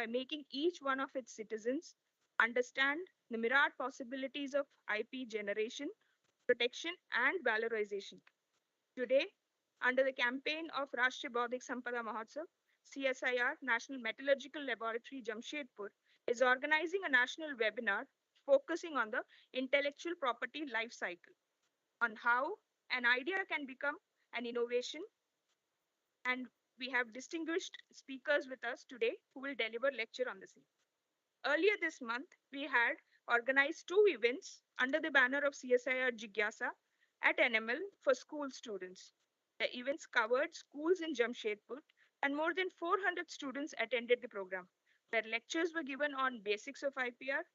by making each one of its citizens understand the myriad possibilities of IP generation, protection, and valorization. Today, under the campaign of Rashtriya Bauddhik Sampada Mahotsav, CSIR National Metallurgical Laboratory Jamshedpur is organizing a national webinar focusing on the intellectual property life cycle, on how an idea can become an innovation. And we have distinguished speakers with us today who will deliver lecture on the same. Earlier this month, we had organized two events under the banner of CSIR Jigyasa at NML for school students. The events covered schools in Jamshedpur, and more than 400 students attended the program, where lectures were given on basics of IPR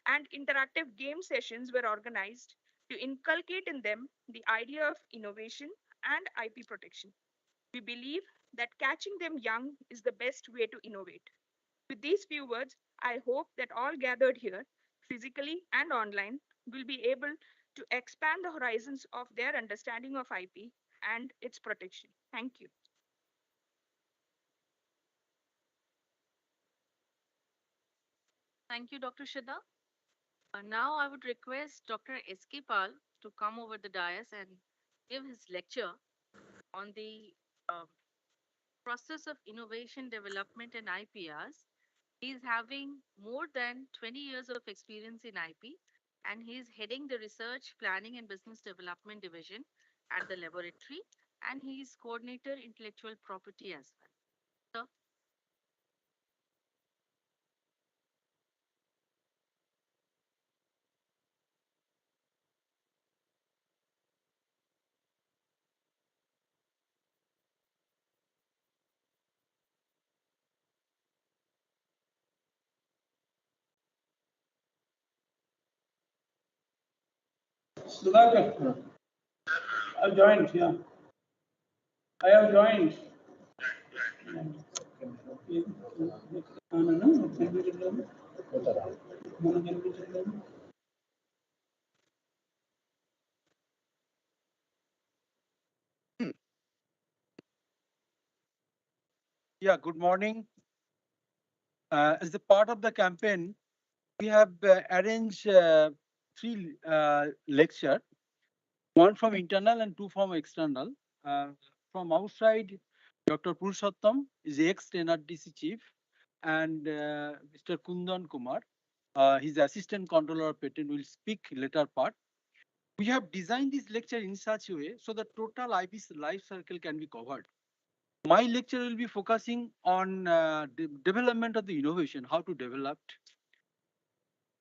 and interactive game sessions were organized to inculcate in them the idea of innovation and IP protection. We believe that catching them young is the best way to innovate. With these few words, I hope that all gathered here, physically and online, will be able to expand the horizons of their understanding of IP and its protection. Thank you. Thank you, Dr. Shida. Now I would request Dr. S.K. Pal to come over the dais and give his lecture on the um, process of innovation development and IPRs. He's having more than 20 years of experience in IP, and he's heading the Research, Planning, and Business Development Division at the laboratory, and he's coordinator intellectual property as well. So, Sudhakar, I've joined, yeah. I have joined. Yeah, good morning. As a part of the campaign, we have arranged three lectures, one from internal and two from external. From outside, Dr. Purushottam is the ex-NRDC chief, and Mr. Kundan Kumar, his assistant controller of patent, will speak later part. We have designed this lecture in such a way so that total IP life cycle can be covered. My lecture will be focusing on development of the innovation, how to develop.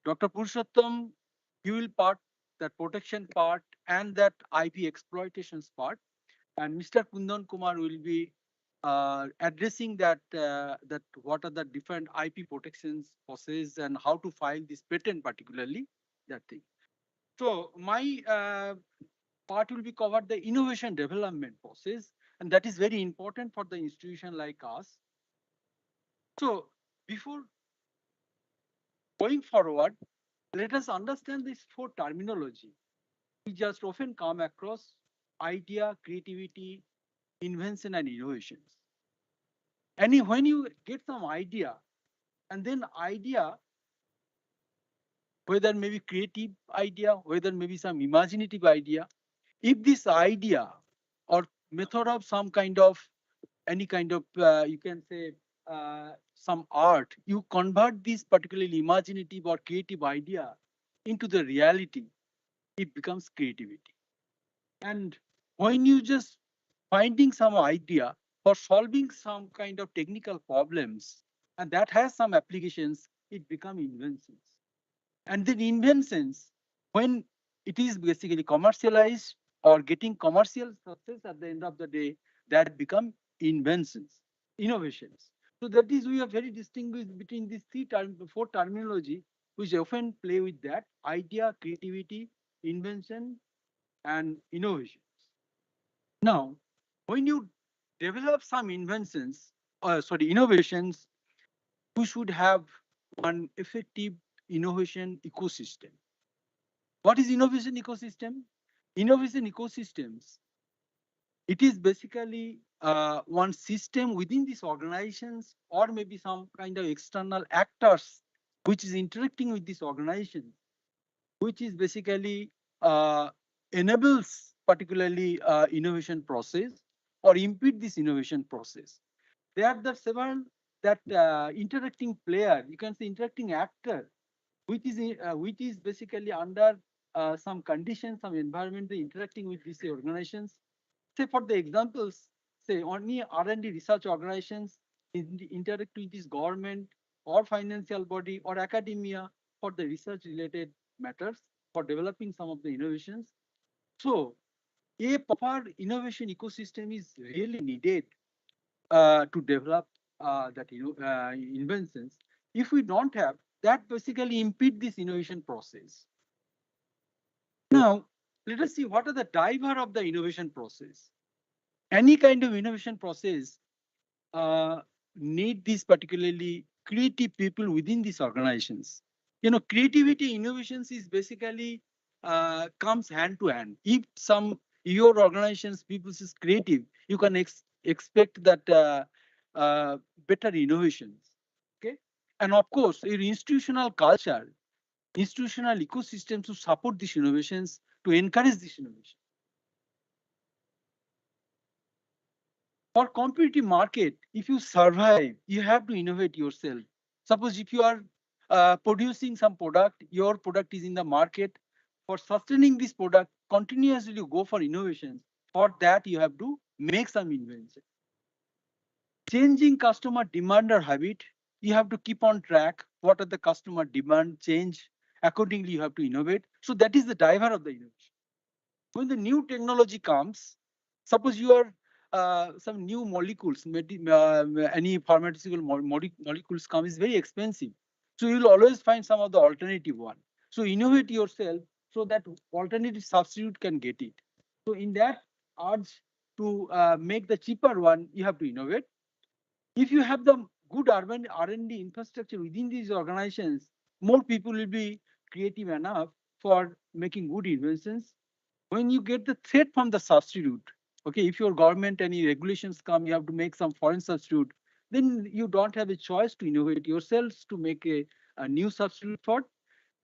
Dr. Purushottam, he will part that protection part and that IP exploitations part, and Mr. Kundan Kumar will be addressing that that what are the different IP protections process and how to file this patent, particularly that thing. So my part will be covered the innovation development process, and that is very important for the institution like us. So before going forward, let us understand these four terminology. We just often come across idea, creativity, invention, and innovations. And when you get some idea, and then idea, whether maybe creative idea, whether maybe some imaginative idea, if this idea or method of some kind of any kind of you can say some art, you convert this particularly imaginative or creative idea into the reality, it becomes creativity. And when you just finding some idea for solving some kind of technical problems, and that has some applications, it becomes inventions. And then inventions, when it is basically commercialized or getting commercial success at the end of the day, that become inventions, innovations. So that is, we are very distinguished between these four terminology, which often play with that idea, creativity, invention, and innovations. Now, when you develop some inventions, innovations, we should have one effective innovation ecosystem. What is innovation ecosystem? Innovation ecosystems, it is basically one system within these organizations, or maybe some kind of external actors which is interacting with these organizations, which is basically enables particularly innovation process or impede this innovation process. They are the several that interacting player, you can say interacting actor, which is basically under some conditions, some environment, they interacting with these organizations. Say for the examples, say only R&D research organizations interact with this government or financial body or academia for the research related matters for developing some of the innovations. So a proper innovation ecosystem is really needed to develop that inventions. If we don't have that, basically impede this innovation process. Now, let us see what are the driver of the innovation process. Any kind of innovation process uh, need these particularly creative people within these organizations. You know, creativity innovations is basically comes hand to hand. If some your organizations people is creative, you can expect that better innovations. Okay, and of course, your institutional culture, institutional ecosystem to support these innovations, to encourage this innovation. For competitive market, if you survive, you have to innovate yourself. Suppose if you are producing some product, your product is in the market. For sustaining this product, continuously you go for innovations. For that, you have to make some invention. Changing customer demand or habit, you have to keep on track. What are the customer demand change? Accordingly, you have to innovate. So that is the driver of the innovation. When the new technology comes, suppose you are some new molecules, any pharmaceutical molecules come is very expensive. So you'll always find some of the alternative one. So innovate yourself so that alternative substitute can get it. So in that urge to make the cheaper one, you have to innovate. If you have the good urban R&D infrastructure within these organizations, more people will be creative enough for making good inventions. When you get the threat from the substitute, okay, if your government any regulations come, you have to make some foreign substitute, then you don't have a choice to innovate yourselves to make a new substitute for.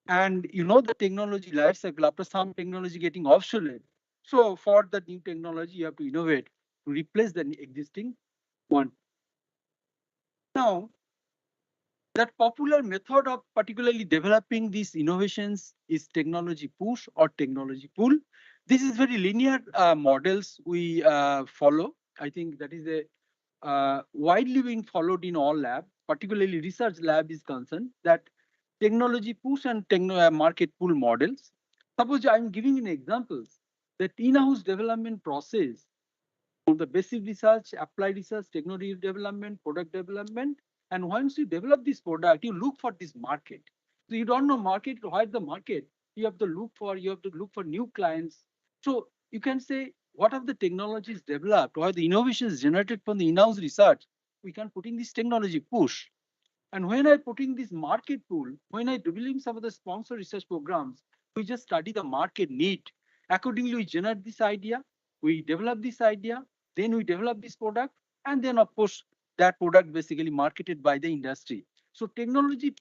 And you know the technology life cycle, after some technology getting obsolete. So for the new technology, you have to innovate to replace the existing one. Now, that popular method of particularly developing these innovations is technology push or technology pull. This is very linear models we follow. I think that is a widely being followed in all lab, particularly research lab is concerned, that technology push and market pull models. Suppose I'm giving an examples. The in-house development process from the basic research, applied research, technology development, product development. And once you develop this product, you look for this market. So you don't know market, why the market? You have to look for new clients. So you can say, what are the technologies developed, or the innovations generated from the in-house research? We can put in this technology push. And when I put in this market pool, when I develop some of the sponsor research programs, we just study the market need. Accordingly, we generate this idea, we develop this idea, then we develop this product, and then of course, that product basically marketed by the industry. So technology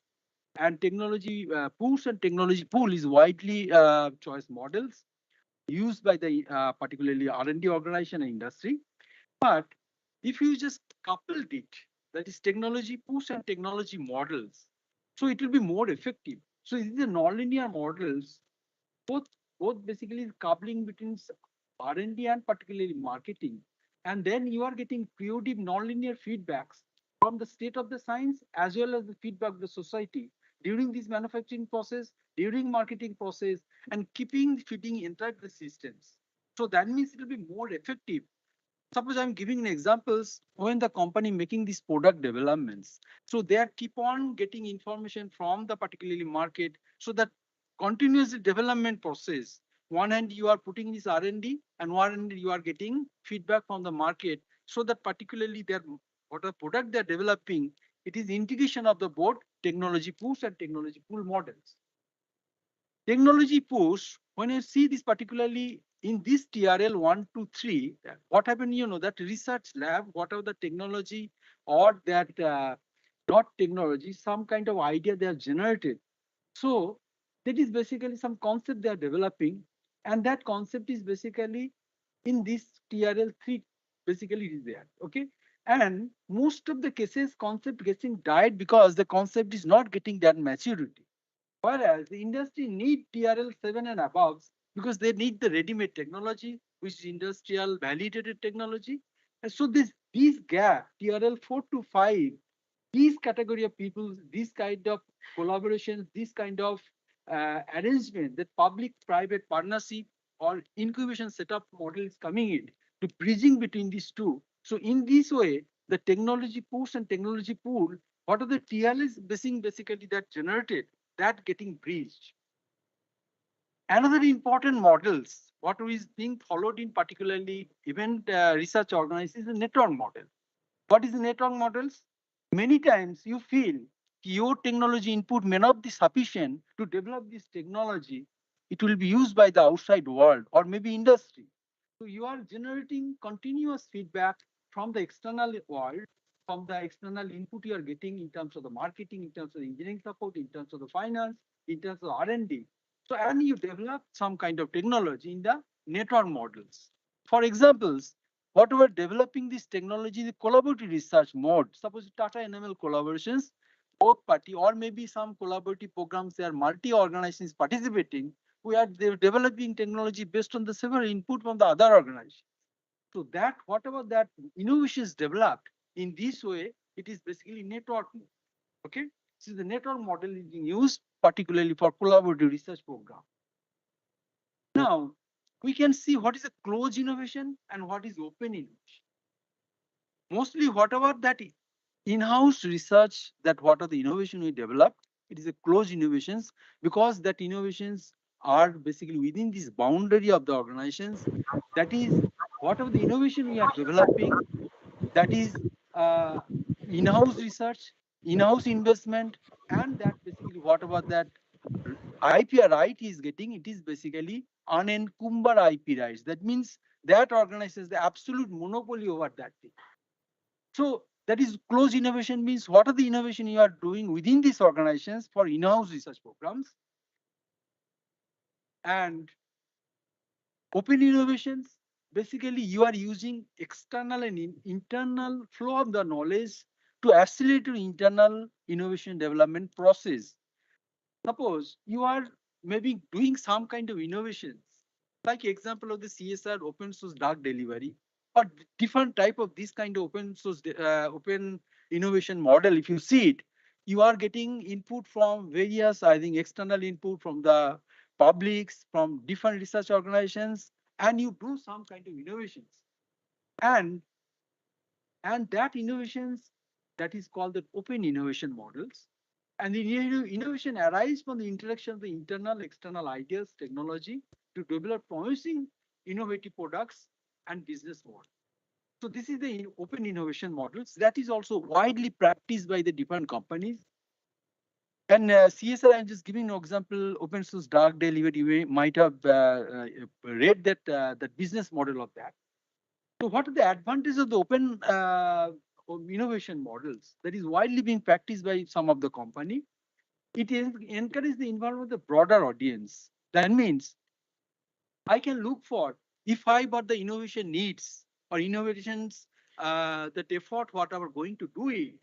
and technology push and technology pool is widely choice models used by the particularly R&D organization and industry. But if you just coupled it, that is technology push and technology models, so it will be more effective. So these are nonlinear models, both both basically coupling between R&D and D and particularly marketing. And then you are getting periodic nonlinear feedbacks from the state of the science as well as the feedback of the society during this manufacturing process, during marketing process, and keeping feeding inside the systems. So that means it will be more effective. Suppose I'm giving examples when the company making these product developments. So they are keep on getting information from the particularly market, so that continuous development process. One hand you are putting this R&D, and one hand you are getting feedback from the market, so that particularly their what a product they're developing, it is integration of the both technology push and technology pull models. Technology push, when you see this particularly in this TRL 1 to 3, what happened, that research lab, whatever the technology or that, not technology, some kind of idea they have generated. So that is basically some concept they are developing. And that concept is basically in this TRL 3, basically it is there. Okay. And most of the cases, concept getting died because the concept is not getting that maturity. Whereas the industry need TRL 7 and above because they need the ready-made technology, which is industrial validated technology. And so this gap, TRL 4 to 5, these category of people, this kind of collaboration, this kind of arrangement, that public-private partnership or incubation setup model is coming in to bridging between these two. So in this way, the technology push and technology pool, what are the TLS basically that generated, that getting bridged. Another important models, what is being followed in particularly event research organizations, is the network model. What is the network models? Many times you feel your technology input may not be sufficient to develop this technology. It will be used by the outside world or maybe industry. So you are generating continuous feedback from the external world, from the external input you are getting in terms of the marketing, in terms of the engineering support, in terms of the finance, in terms of R&D. So and you develop some kind of technology in the network models. For examples, what we're developing this technology, the collaborative research mode. Suppose Tata NML collaborations, both party, or maybe some collaborative programs, there are multi-organizations participating. We are developing technology based on the several input from the other organizations. So that whatever that innovation is developed in this way, it is basically network. Okay, so the network model is being used particularly for collaborative research program. Now we can see what is a closed innovation and what is open innovation. Mostly whatever that in-house research, that what are the innovation we developed, it is a closed innovations because that innovations are basically within this boundary of the organizations. That is whatever the innovation we are developing, that is in-house research, in-house investment, and that basically whatever that IP right is getting, it is basically unencumbered IP rights. That means that organizes the absolute monopoly over that thing. So that is closed innovation means what are the innovation you are doing within these organizations for in-house research programs. And open innovations, basically you are using external and internal flow of the knowledge to accelerate your internal innovation development process. Suppose you are maybe doing some kind of innovations, like example of the CSR open source drug delivery, or different type of this kind of open source open innovation model. If you see it, you are getting input from various, I think, external input from the publics, from different research organizations, and you do some kind of innovations. And that innovations, that is called the open innovation models. And the innovation arises from the interaction of the internal, external ideas, technology to develop promising innovative products and business models. So this is the open innovation models that is also widely practiced by the different companies. And CSR, I'm just giving an example, open source drug delivery, you might have read that the business model of that. So what are the advantages of the open innovation models that is widely being practiced by some of the company? It encourages the involvement of the broader audience. That means I can look for if I got the innovation needs or innovations, that effort, whatever going to do it,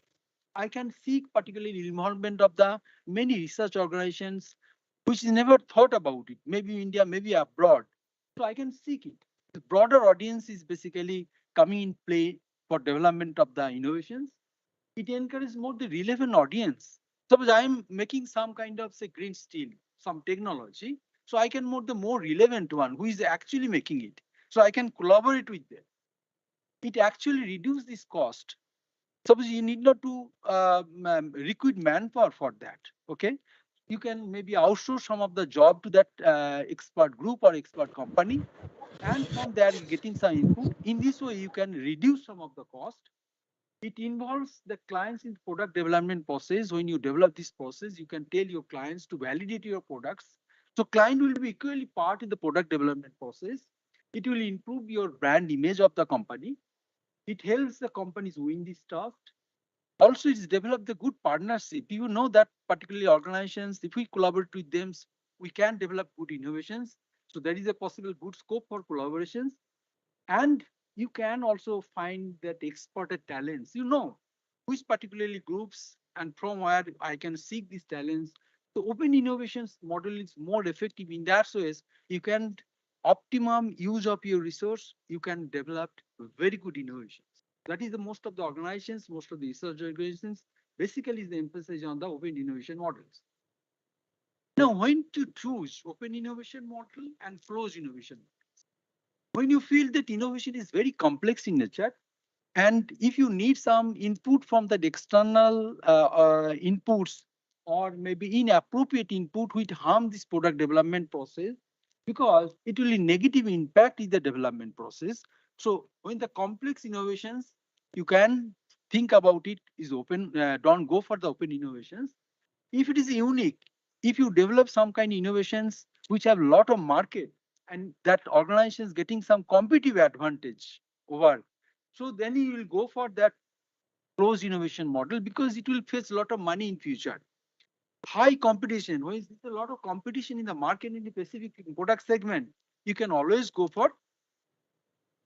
I can seek particularly involvement of the many research organizations which never thought about it, maybe India, maybe abroad. So I can seek it. The broader audience is basically coming in play for development of the innovations. It encourages more the relevant audience. Suppose I am making some kind of say green steel, some technology, so I can more the more relevant one who is actually making it. So I can collaborate with them. It actually reduces this cost. Suppose you need not to recruit manpower for that. Okay, you can maybe outsource some of the job to that expert group or expert company, and from there you're getting some input. In this way, you can reduce some of the cost. It involves the clients in product development process. When you develop this process, you can tell your clients to validate your products. So client will be equally part in the product development process. It will improve your brand image of the company. It helps the companies win this trust. Also, it's developed the good partnership. You know that particularly organizations, if we collaborate with them, we can develop good innovations. So there is a possible good scope for collaborations. And you can also find that exported talents, which particularly groups and from where I can seek these talents. The open innovations model is more effective in that ways. You can optimum use of your resource, you can develop very good innovations. That is the most of the organizations, most of the research organizations basically is the emphasis on the open innovation models. Now, when to choose open innovation model and closed innovation? When you feel that innovation is very complex in nature, and if you need some input from the external inputs or maybe inappropriate input which harm this product development process, because it will negative impact in the development process. So when the complex innovations, you can think about it is open, don't go for the open innovations. If it is unique, if you develop some kind of innovations which have a lot of market and that organization is getting some competitive advantage over, so then you will go for that closed innovation model because it will face a lot of money in future. High competition, when there's a lot of competition in the market in the specific product segment, you can always go for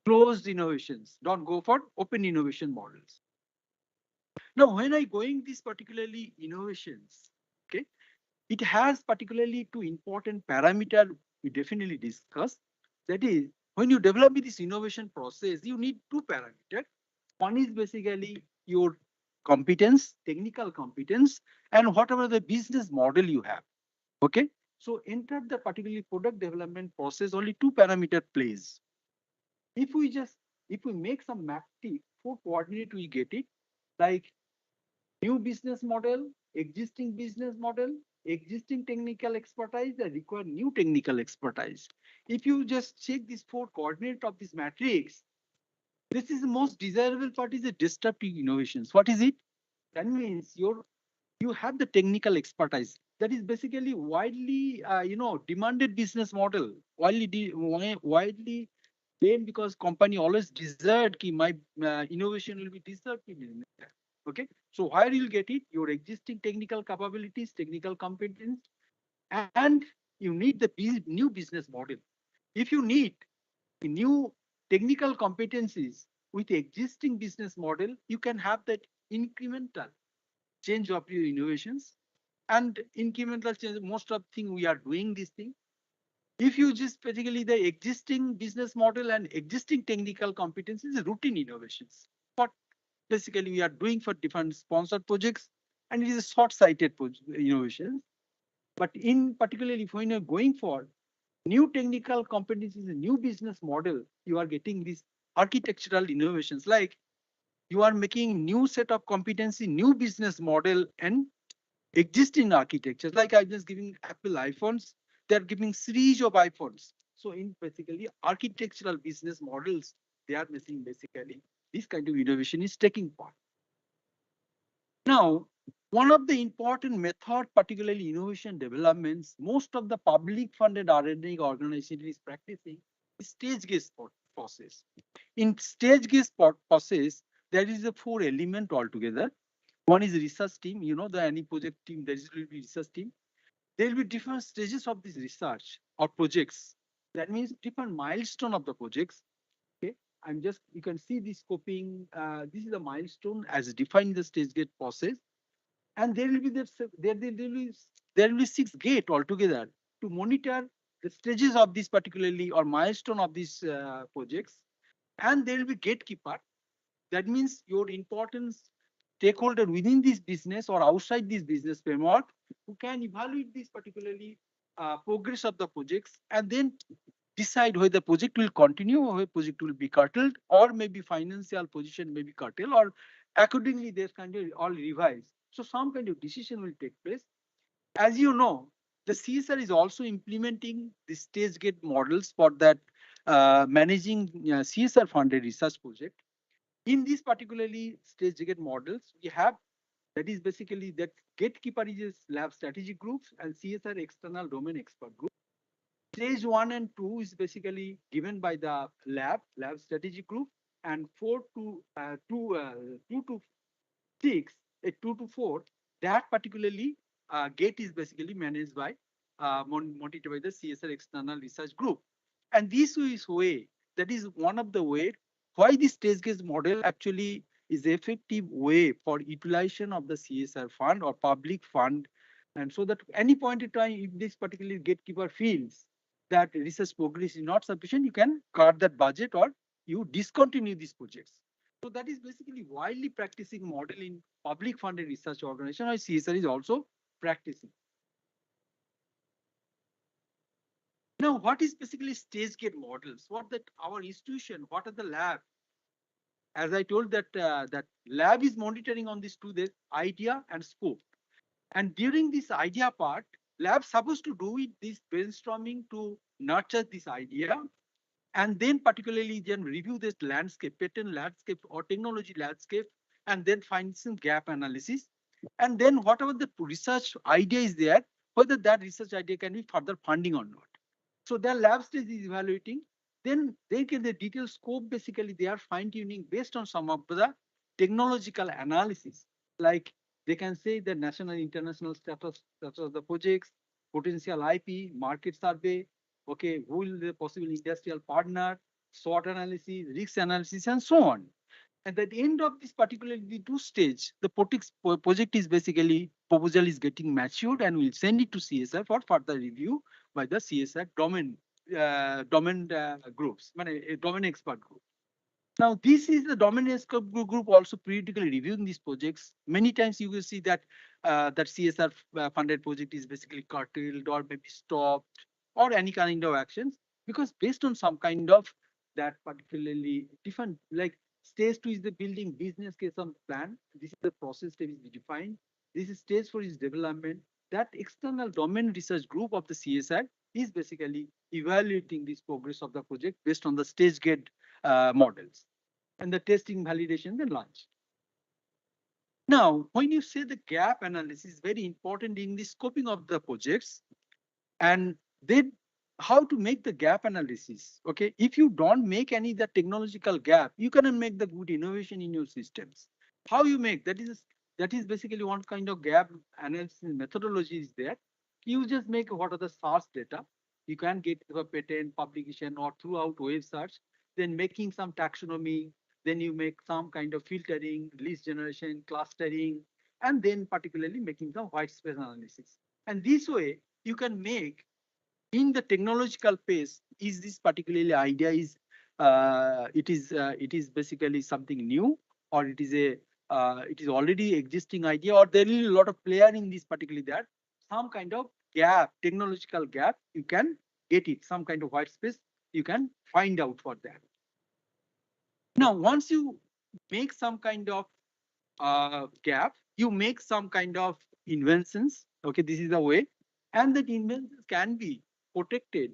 closed innovations, don't go for open innovation models. Now, when I going these particularly innovations, okay, it has particularly two important parameter we definitely discuss. That is, when you develop this innovation process, you need two parameters. One is basically your competence, technical competence, and whatever the business model you have. Okay. So enter the particularly product development process, only two parameter plays. If we just if we make some mapping for coordinate, we get it like new business model, existing business model, existing technical expertise that require new technical expertise. If you just check these four coordinates of this matrix, this is the most desirable part is the disruptive innovations. What is it? That means you have the technical expertise. That is basically widely demanded business model, widely claimed because company always desired ki my innovation will be disruptive in nature. Okay, so where you'll get it? Your existing technical capabilities, technical competence, and you need the new business model. If you need new technical competencies with existing business model, you can have that incremental change of your innovations and incremental change. Most of thing we are doing this thing. If you just particularly the existing business model and existing technical competencies, routine innovations. What basically we are doing for different sponsored projects, and it is a short-sighted innovations. But in particularly if when you're going for new technical competencies, a new business model, you are getting these architectural innovations like you are making new set of competency, new business model, and existing architectures. Like I'm just giving Apple iPhones, they're giving series of iPhones. So in basically architectural business models, they are missing basically this kind of innovation is taking part. Now, one of the important method, particularly innovation developments, most of the public funded R&D organization is practicing stage gate process. In stage gate process, there is a four element altogether. One is research team. The any project team, there will be research team. There will be different stages of this research or projects. That means different milestone of the projects. Okay, I'm just you can see the scoping. This is a milestone as defined in the stage gate process, and there will be there will be six gate altogether to monitor the stages of this particularly or milestone of these projects, and there will be gatekeeper. That means your important stakeholder within this business or outside this business framework who can evaluate this particularly progress of the projects and then decide whether the project will continue or whether project will be curtailed or maybe financial position may be curtailed or accordingly there's kind of all revised. So some kind of decision will take place. As you know, the CSR is also implementing the stage gate models for that managing CSR funded research project. In these particularly stage gate models, we have that is basically that gatekeeper is lab strategic groups and CSR external domain expert group. Stage 1 and 2 is basically given by the lab strategy group, and 2 to 6, a 2 to 4, that particularly gate is basically managed by, monitored by the CSR external research group. And this is way, that is one of the way why this stage gate model actually is effective way for utilization of the CSR fund or public fund. And so that any point in time, if this particular gatekeeper feels that research progress is not sufficient, you can cut that budget or you discontinue these projects. So that is basically widely practicing model in public funded research organization, or CSR is also practicing. Now, what is basically stage gate models? What that our institution, what are the lab? As I told that that lab is monitoring on these two, the idea and scope. And during this idea part, lab supposed to do it this brainstorming to nurture this idea, and then particularly then review this landscape, pattern landscape or technology landscape, and then find some gap analysis. And then whatever the research idea is there, whether that research idea can be further funding or not. So their lab stage is evaluating. Then they get the detailed scope. Basically, they are fine tuning based on some of the technological analysis. Like they can say the national, international status of the projects, potential IP, market survey, okay, who will the possible industrial partner, SWOT analysis, risk analysis, and so on. And at the end of this particular the two stage, the project is basically proposal is getting matured and we'll send it to CSR for further review by the CSR domain groups, a domain expert group. Now, this is the dominant scope group also periodically reviewing these projects. Many times you will see that that CSR funded project is basically curtailed or maybe stopped or any kind of actions, because based on some kind of that particularly different, like stage 2 is the building business case on plan. This is the process that is defined. This is stage 4 is development. That external domain research group of the CSR is basically evaluating this progress of the project based on the stage gate models, and the testing, validation, then launch. Now, when you say the gap analysis is very important in the scoping of the projects, and then how to make the gap analysis. Okay, if you don't make any the technological gap, you cannot make the good innovation in your systems. How you make that is basically one kind of gap analysis methodology is there. You just make what are the source data. You can get a patent publication or throughout web search, then making some taxonomy, then you make some kind of filtering, list generation, clustering, and then particularly making the white space analysis. And this way you can make in the technological pace, is this particularly idea is it is basically something new, or it is already existing idea, or there is a lot of player in this particularly there, some kind of gap, technological gap, you can get it, some kind of white space you can find out for that. Now, once you make some kind of gap, you make some kind of inventions. Okay, this is the way, and that inventions can be protected,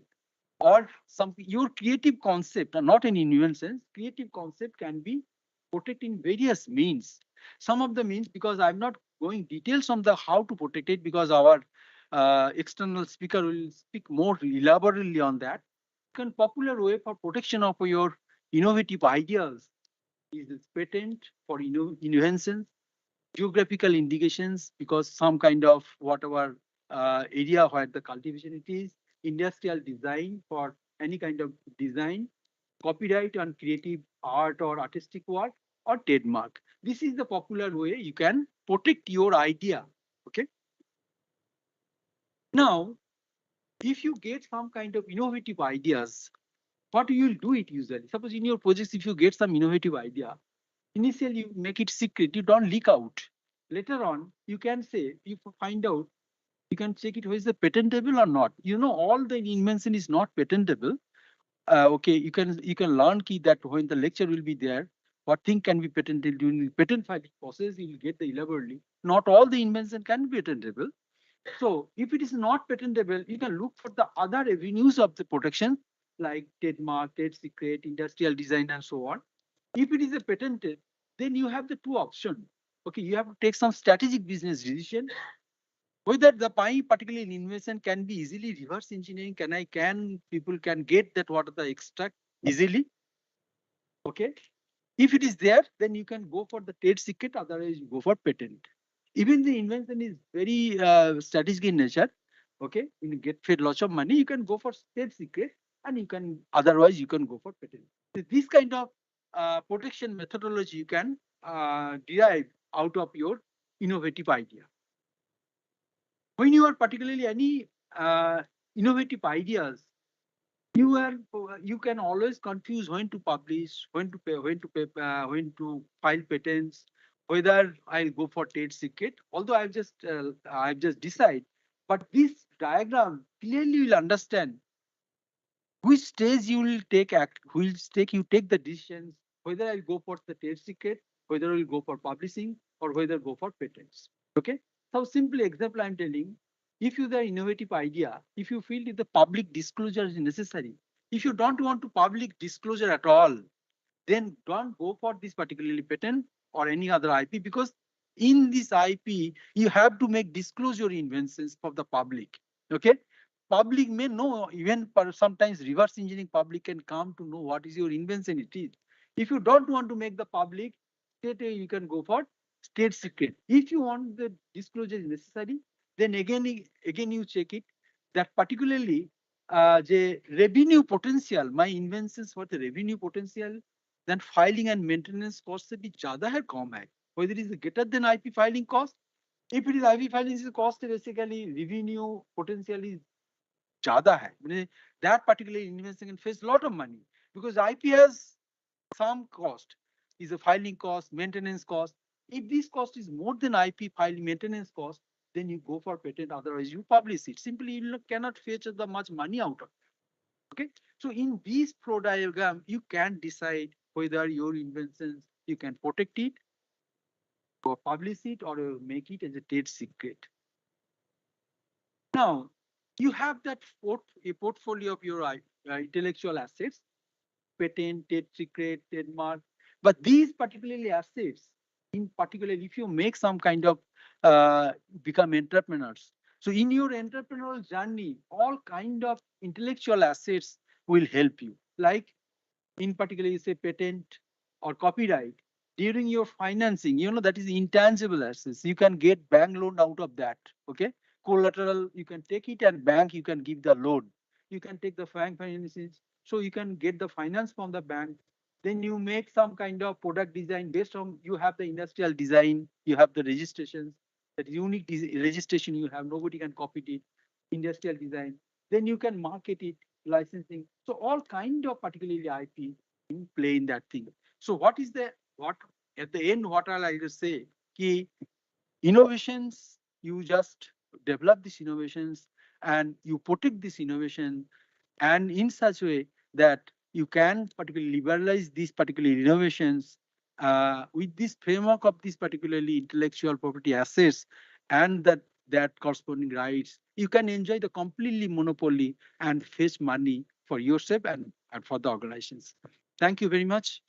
or some your creative concept, or not an invention, creative concept can be protected in various means. Some of the means, because I'm not going details on the how to protect it, because our external speaker will speak more elaborately on that. Can popular way for protection of your innovative ideas is patent for inventions, geographical indications, because some kind of whatever area where the cultivation it is, industrial design for any kind of design, copyright on creative art or artistic work, or trademark. This is the popular way you can protect your idea. Okay. Now, if you get some kind of innovative ideas, what you will do it usually? Suppose in your projects, if you get some innovative idea, initially you make it secret, you don't leak out. Later on, you can say, if you find out, you can check it whether it's patentable or not. You know, all the invention is not patentable. Okay, you can learn key that when the lecture will be there, what thing can be patented during the patent filing process, you will get the elaborately. Not all the invention can be patentable. So if it is not patentable, you can look for the other avenues of the protection, like trademark, trade secret, industrial design, and so on. If it is a patented, then you have the two options. Okay, you have to take some strategic business decision. Whether the pi particular invention can be easily reverse engineering, can people can get that what are the extract easily? Okay. If it is there, then you can go for the trade secret, otherwise you go for patent. Even the invention is very strategic in nature. Okay, you get paid lots of money, you can go for trade secret, and you can otherwise you can go for patent. So this kind of protection methodology you can derive out of your innovative idea. When you are particularly any innovative ideas, you can always confuse when to publish, when to file patents, whether I'll go for trade secret. Although I've just decide, but this diagram clearly will understand which stage you will take act, which take you take the decisions, whether I'll go for the trade secret, whether I'll go for publishing, or whether go for patents. Okay. So simple example I'm telling, if you the innovative idea, if you feel that the public disclosure is necessary, if you don't want to public disclosure at all, then don't go for this particularly patent or any other IP, because in this IP you have to make disclosure inventions for the public. Okay, public may know, even sometimes reverse engineering public can come to know what is your invention it is. If you don't want to make the public, straight away you can go for state secret. If you want the disclosure is necessary, then again you check it that particularly the revenue potential, my inventions for the revenue potential, then filing and maintenance cost से भी ज़्यादा है कम है. Whether it is greater than IP filing cost, if it is IP filing cost basically revenue potential is ज़्यादा है. That particular invention can face a lot of money because IP has some cost, is a filing cost, maintenance cost. If this cost is more than IP filing maintenance cost, then you go for patent. Otherwise, you publish it. Simply, you cannot fetch the much money out of it. Okay, so in this flow diagram, you can decide whether your inventions you can protect it, or publish it, or make it as a trade secret. Now, you have that a portfolio of your intellectual assets, patent, trade secret, trademark. But these particularly assets, in particular, if you make some kind of become entrepreneurs. So in your entrepreneurial journey, all kind of intellectual assets will help you. Like in particular, you say patent or copyright. During your financing, that is intangible assets. You can get bank loan out of that. Okay, collateral you can take it, and bank you can give the loan. You can take the bank finances, so you can get the finance from the bank. Then you make some kind of product design based on you have the industrial design, you have the registrations, that unique registration you have, nobody can copy it. Industrial design. Then you can market it, licensing. So all kind of particularly IP in play in that thing. So what at the end what I'll like to say key innovations, you just develop these innovations and you protect this innovation, and in such way that you can particularly liberalize these particular innovations with this framework of these particularly intellectual property assets and that corresponding rights, you can enjoy the completely monopoly and fetch money for yourself and for the organizations. Thank you very much.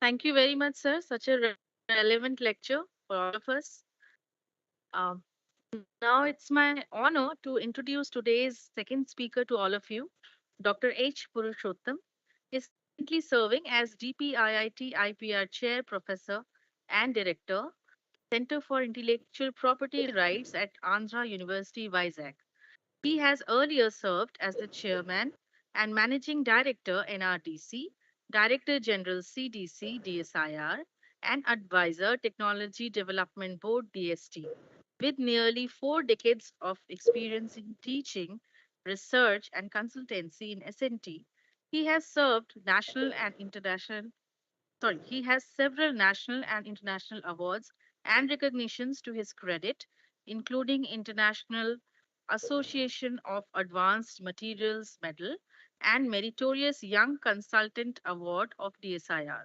Thank you very much, sir. Such a relevant lecture for all of us. Um, Now it's my honor to introduce today's second speaker to all of you, Dr. H. Purushottam. Is currently serving as DPIIT IPR Chair, Professor, and Director, Center for Intellectual Property Rights at Andhra University, Vizag. He has earlier served as the Chairman and Managing Director, NRDC, Director General, CDC, DSIR, and Advisor, Technology Development Board, DST. With nearly 4 decades of experience in teaching, research, and consultancy in S&T, he has served national and international he has several national and international awards and recognitions to his credit, including International Association of Advanced Materials Medal and Meritorious Young Consultant Award of DSIR.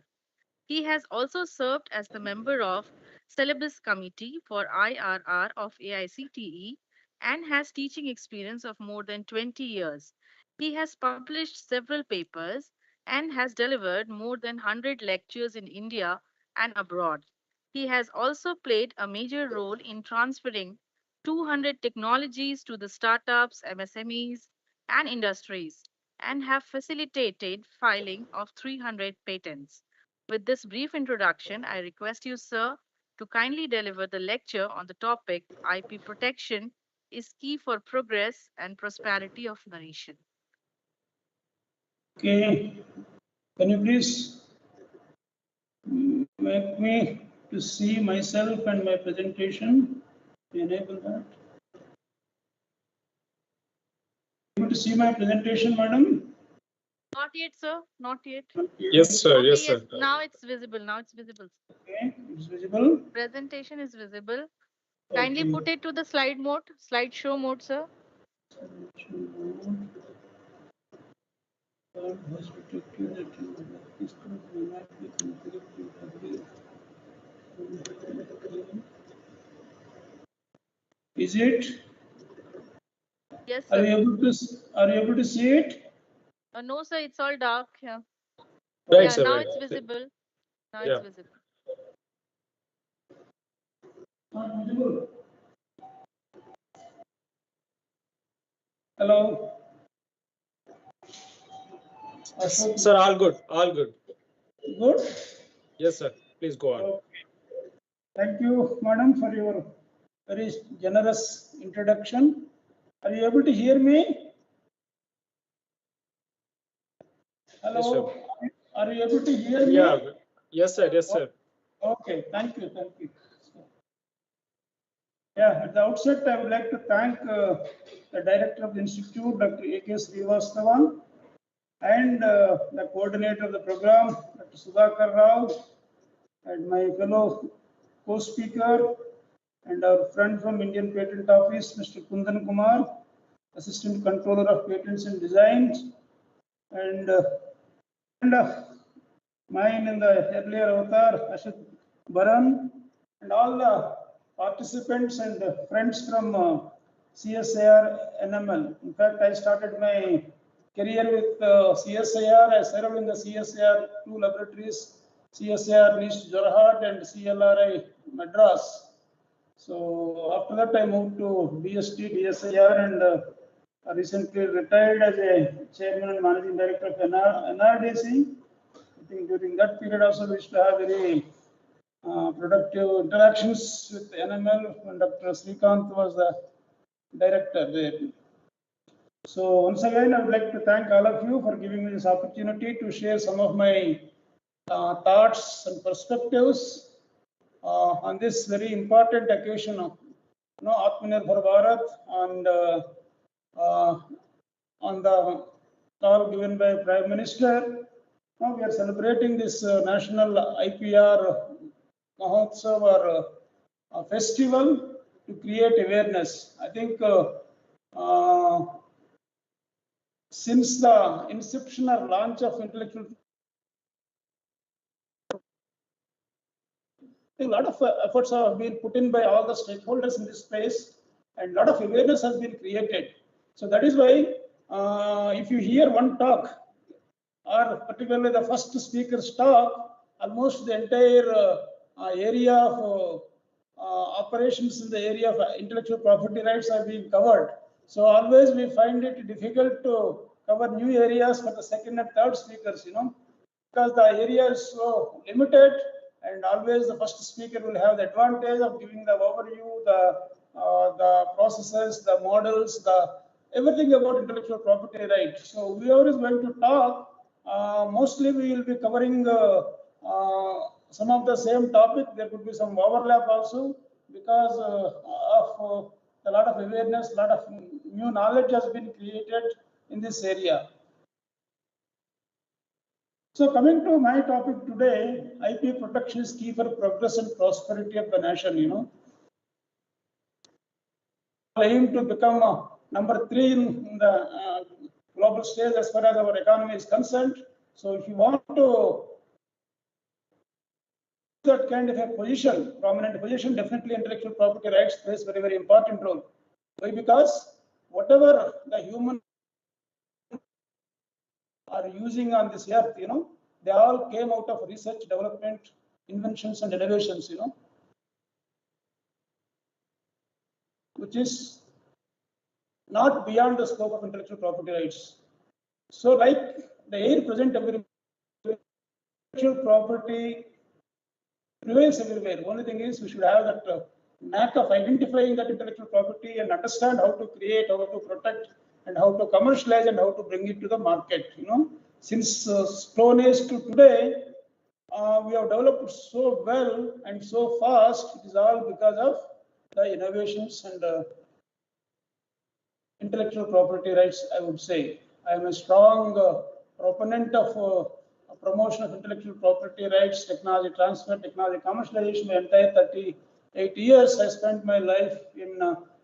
He has also served as the member of Syllabus Committee for IRR of AICTE and has teaching experience of more than 20 years. He has published several papers and has delivered more than 100 lectures in India and abroad. He has also played a major role in transferring 200 technologies to the startups, MSMEs, and industries, and have facilitated filing of 300 patents. With this brief introduction, I request you, sir, to kindly deliver the lecture on the topic IP protection is key for progress and prosperity of the nation. Okay, can you please make me to see myself and my presentation? Enable that. Able to see my presentation, madam? Not yet, sir. Not yet. Yes, sir. Okay, Yes, yes. sir. Now it's visible. Now it's visible. Okay, it's visible. Presentation is visible. Kindly Okay. put it to the slide mode, slideshow mode, sir. Is it? Yes, Are sir. you able to see it? No, sir. It's all dark here. Right, Yeah, sir. now Right. it's visible. Now it's Yeah. visible. Not visible. Hello. Ashok. Sir, all good. All good. Good. Yes, sir. Please go on. Okay. Thank you, madam, for your very generous introduction. Are you able to hear me? Yes, sir. Hello. Are you able to hear me? Yeah. Yes, sir. Yes, sir. Okay. Thank you. Thank you. Yeah, at the outset, I would like to thank the director of the institute, Dr. A.K. Srivastava, and the coordinator of the program, Dr. Sudhakar Rao, and my fellow co-speaker and our friend from Indian Patent Office, Mr. Kundan Kumar, Assistant Controller of Patents and Designs, and mine in the earlier avatar, Ashok Baran, and all the participants and friends from CSIR-NML. In fact, I started my career with CSIR. I served in the CSIR two laboratories, CSIR East Jorhat and CLRI Madras. So after that, I moved to DST, DSIR, and recently retired as a chairman and managing director of NRDC. I think during that period also we used to have very productive interactions with NML, and Dr. Srikanth was the director there. So once again, I would like to thank all of you for giving me this opportunity to share some of my thoughts and perspectives on this very important occasion of Atmanirbhar Bharat, and on the call given by Prime Minister. Now we are celebrating this national IPR Mahotsav or festival to create awareness. I think since the inception or launch of intellectual, a lot of efforts have been put in by all the stakeholders in this space, and a lot of awareness has been created. So that is why if you hear one talk, or particularly the first speaker's talk, almost the entire area of operations in the area of intellectual property rights are being covered. So always we find it difficult to cover new areas for the second and third speakers, because the area is so limited, and always the first speaker will have the advantage of giving the overview, the processes, the models, the everything about intellectual property rights. So whoever is going to talk, mostly we will be covering some of the same topic. There could be some overlap also, because of a lot of awareness, a lot of new knowledge has been created in this area. So coming to my topic today, IP protection is key for progress and prosperity of the nation. Aim to become number 3 in the global stage as far as our economy is concerned. So if you want to that kind of a position, prominent position, definitely intellectual property rights plays very, very important role. Why? Because whatever the human are using on this earth, they all came out of research, development, inventions, and innovations, which is not beyond the scope of intellectual property rights. So, like the air present everywhere, intellectual property prevails everywhere. Only thing is we should have that knack of identifying that intellectual property and understand how to create, how to protect, and how to commercialize and how to bring it to the market. Since Stone Age to today, we have developed so well and so fast. It is all because of the innovations and intellectual property rights, I would say. I am a strong proponent of promotion of intellectual property rights, technology transfer, technology commercialization. My entire 38 years, I spent my life in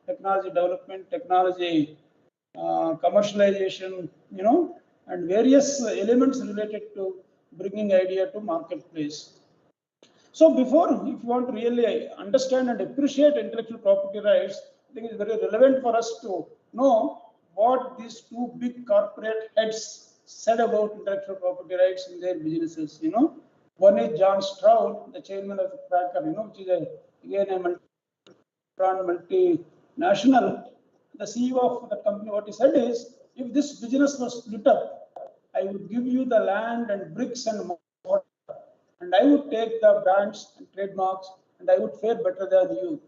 technology development, technology commercialization, and various elements related to bringing idea to marketplace. So before, if you want to really understand and appreciate intellectual property rights, I think it's very relevant for us to know what these two big corporate heads said about intellectual property rights in their businesses. One is John Stroud, the chairman of the Cracker, which is again a multinational. The CEO of the company, what he said is, if this business was split up, I would give you the land and bricks and mortar, and I would take the brands and trademarks, and I would fare better than you.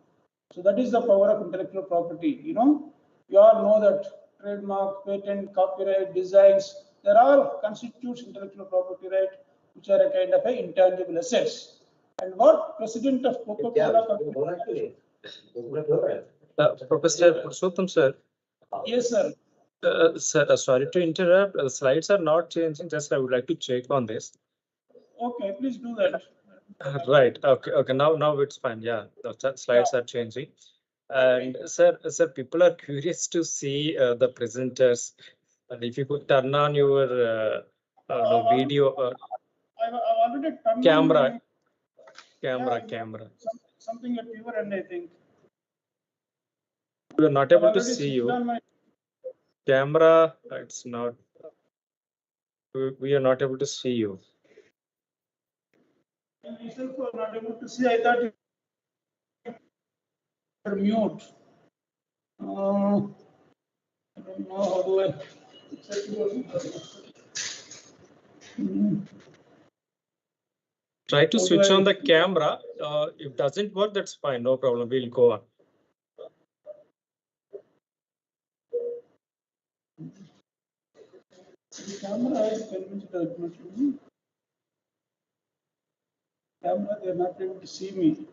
So that is the power of intellectual property. You all know that trademark, patent, copyright, designs, they're all constitutes intellectual property right, which are a kind of a intangible assets. And what president of Coca-Cola company? Professor Purushottam sir. Yes, sir. Sir, sorry to interrupt. The slides are not changing. Just I would like to check on this. Okay, please do that. Right. Okay. Now it's fine. Yeah, the slides are changing. And sir, people are curious to see the presenters. And if you could turn on your video I've already turned camera, on my, camera. something at your end, I think. We are not I've able to already see switched you. on my Camera, it's not. We are not able to see you. yourself are not able to see. I thought you were mute. I don't know how do I. Try to How do switch on I- the camera. If doesn't work, that's fine. No problem. We'll go on. The camera is convinced that much. Camera, they are not able to see me.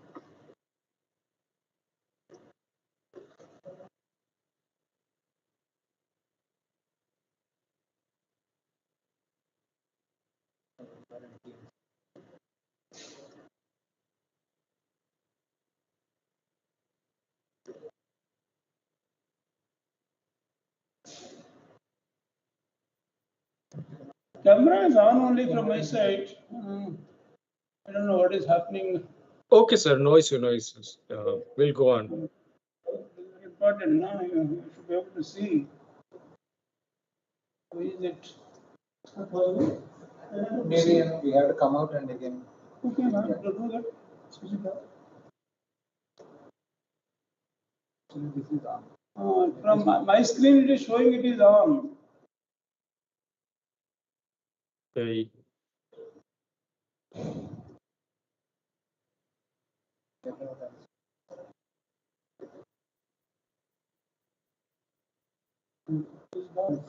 Camera is on only from my side. I don't know what is happening. Okay, sir. No issues. We'll go on. Important now. You should be able to see. Who is it? Maybe we have to come out and again. Okay, man, to do that. Switch it off. So this is on. From my screen, it is showing it is on. Okay.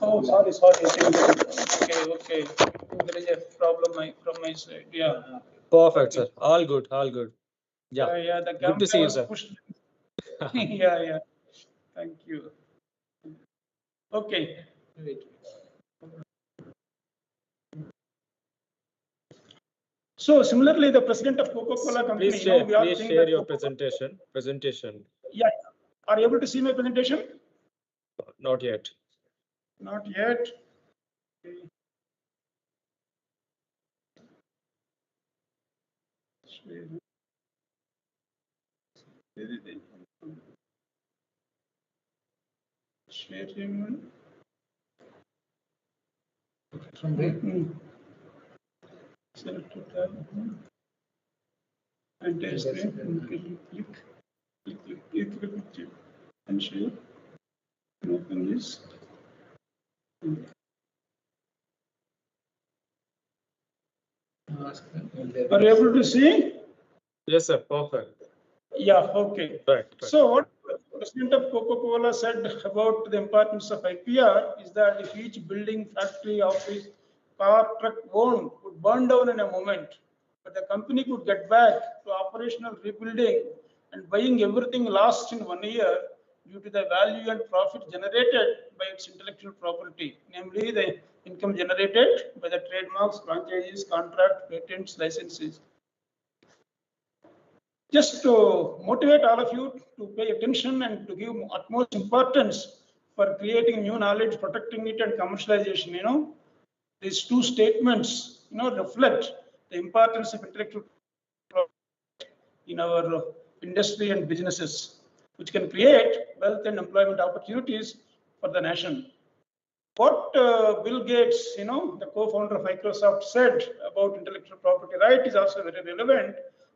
Oh, sorry. Okay. There is a problem from my side. Yeah. Perfect, sir. All good. Yeah. Yeah. The Good to see camera you, was sir. pushed. Yeah. Thank you. Okay. So similarly, the president of Coca-Cola company, Please we all think share that your presentation. Yeah. Are you able to see my presentation? Not yet. Not yet. Okay. share your From there. select to tab and test screen. Click and share. Open this. Are you able to see? Yes, sir. Perfect. Yeah, okay. Right. So what President of Coca-Cola said about the importance of IPR is that if each building, factory, office, car, truck owned would burn down in a moment, but the company could get back to operational rebuilding and buying everything lost in 1 year due to the value and profit generated by its intellectual property, namely the income generated by the trademarks, franchises, contract, patents, licenses. Just to motivate all of you to pay attention and to give utmost importance for creating new knowledge, protecting it, and commercialization. These two statements, reflect the importance of intellectual property in our industry and businesses, which can create wealth and employment opportunities for the nation. What Bill Gates, the co-founder of Microsoft, said about intellectual property right is also very relevant.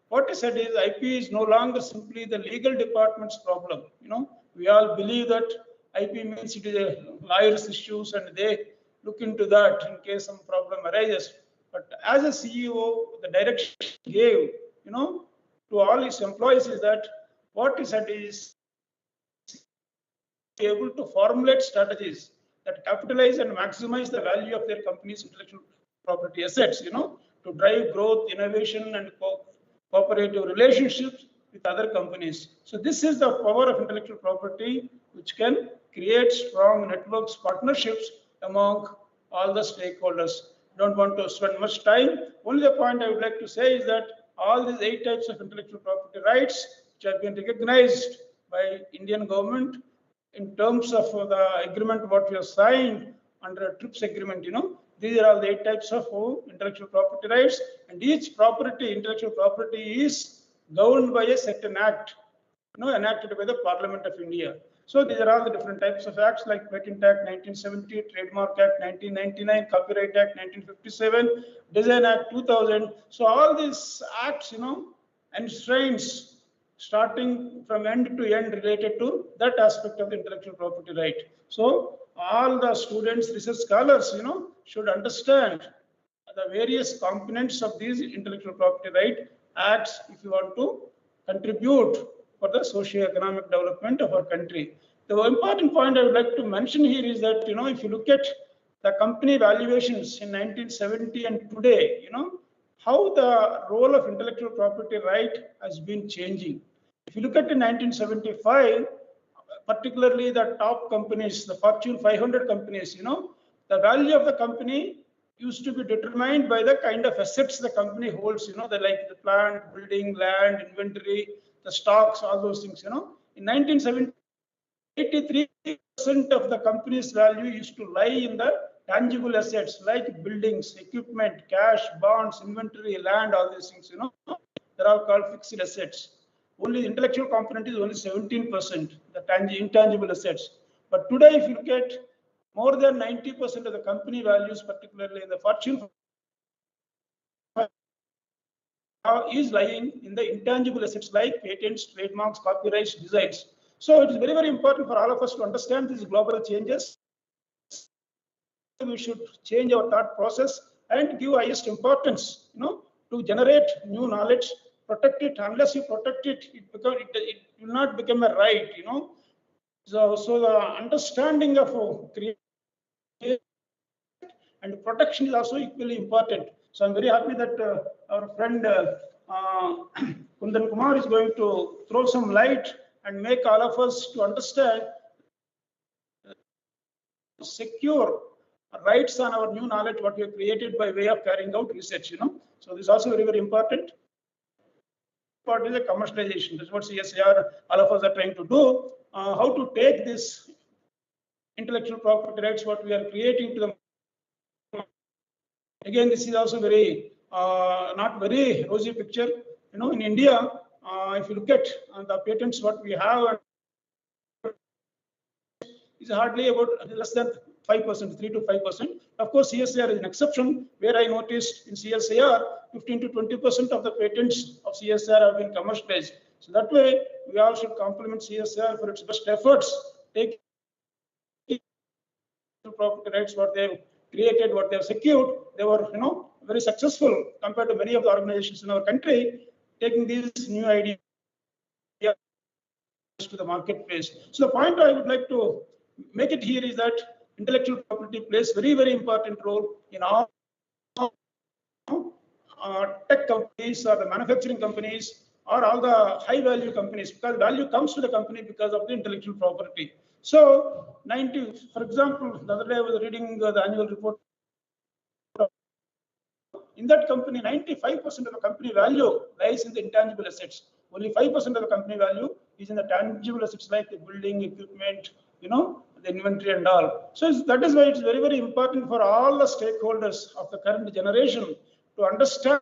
What he said is IP is no longer simply the legal department's problem. We all believe that IP means it is a lawyer's issues and they look into that in case some problem arises. But as a CEO, the direction he gave, to all his employees is that what he said is able to formulate strategies that capitalize and maximize the value of their company's intellectual property assets, to drive growth, innovation, and cooperative relationships with other companies. So this is the power of intellectual property, which can create strong networks, partnerships among all the stakeholders. Don't want to spend much time. Only the point I would like to say is that all these 8 types of intellectual property rights, which have been recognized by Indian government in terms of the agreement what we have signed under a TRIPS agreement, these are all the 8 types of intellectual property rights, and each intellectual property is governed by a certain act, enacted by the Parliament of India. So these are all the different types of acts like Patent Act 1970, Trademark Act 1999, Copyright Act 1957, Design Act 2000. So all these acts, enshrines starting from end to end related to that aspect of the intellectual property right. So all the students, research scholars, should understand the various components of these intellectual property right acts if you want to contribute for the socio-economic development of our country. The important point I would like to mention here is that, if you look at the company valuations in 1970 and today, how the role of intellectual property right has been changing. If you look at in 1975, particularly the top companies, the Fortune 500 companies, the value of the company used to be determined by the kind of assets the company holds, like the plant, building, land, inventory, the stocks, all those things, In 1970, 83% of the company's value used to lie in the tangible assets like buildings, equipment, cash, bonds, inventory, land, all these things, They're all called fixed assets. Only the intellectual component is only 17%, the intangible assets. But today, if you look at more than 90% of the company values, particularly in the Fortune, is lying in the intangible assets like patents, trademarks, copyrights, designs. So it is very, very important for all of us to understand these global changes. We should change our thought process and give highest importance, to generate new knowledge, protect it. Unless you protect it, it will not become a right, So the understanding of creation and protection is also equally important. So I'm very happy that our friend Kundan Kumar is going to throw some light and make all of us to understand secure rights on our new knowledge what we have created by way of carrying out research. So this is also very, very important. Part is the commercialization. That's what CSIR all of us are trying to do. How to take this intellectual property rights what we are creating to the again, this is also very not very rosy picture. In India, if you look at the patents what we have, is hardly about less than 5%, 3 to 5%. Of course, CSIR is an exception, where I noticed in CSIR, 15 to 20% of the patents of CSIR have been commercialized. So that way, we all should compliment CSIR for its best efforts, taking property rights, what they have created, what they have secured. They were, very successful compared to many of the organizations in our country, taking these new ideas to the marketplace. So the point I would like to make it here is that intellectual property plays very, very important role in all tech companies or the manufacturing companies or all the high value companies, because value comes to the company because of the intellectual property. So 90, for example, the other day I was reading the annual report. In that company, 95% of the company value lies in the intangible assets. Only 5% of the company value is in the tangible assets like the building, equipment, the inventory and all. So that is why it's very, very important for all the stakeholders of the current generation to understand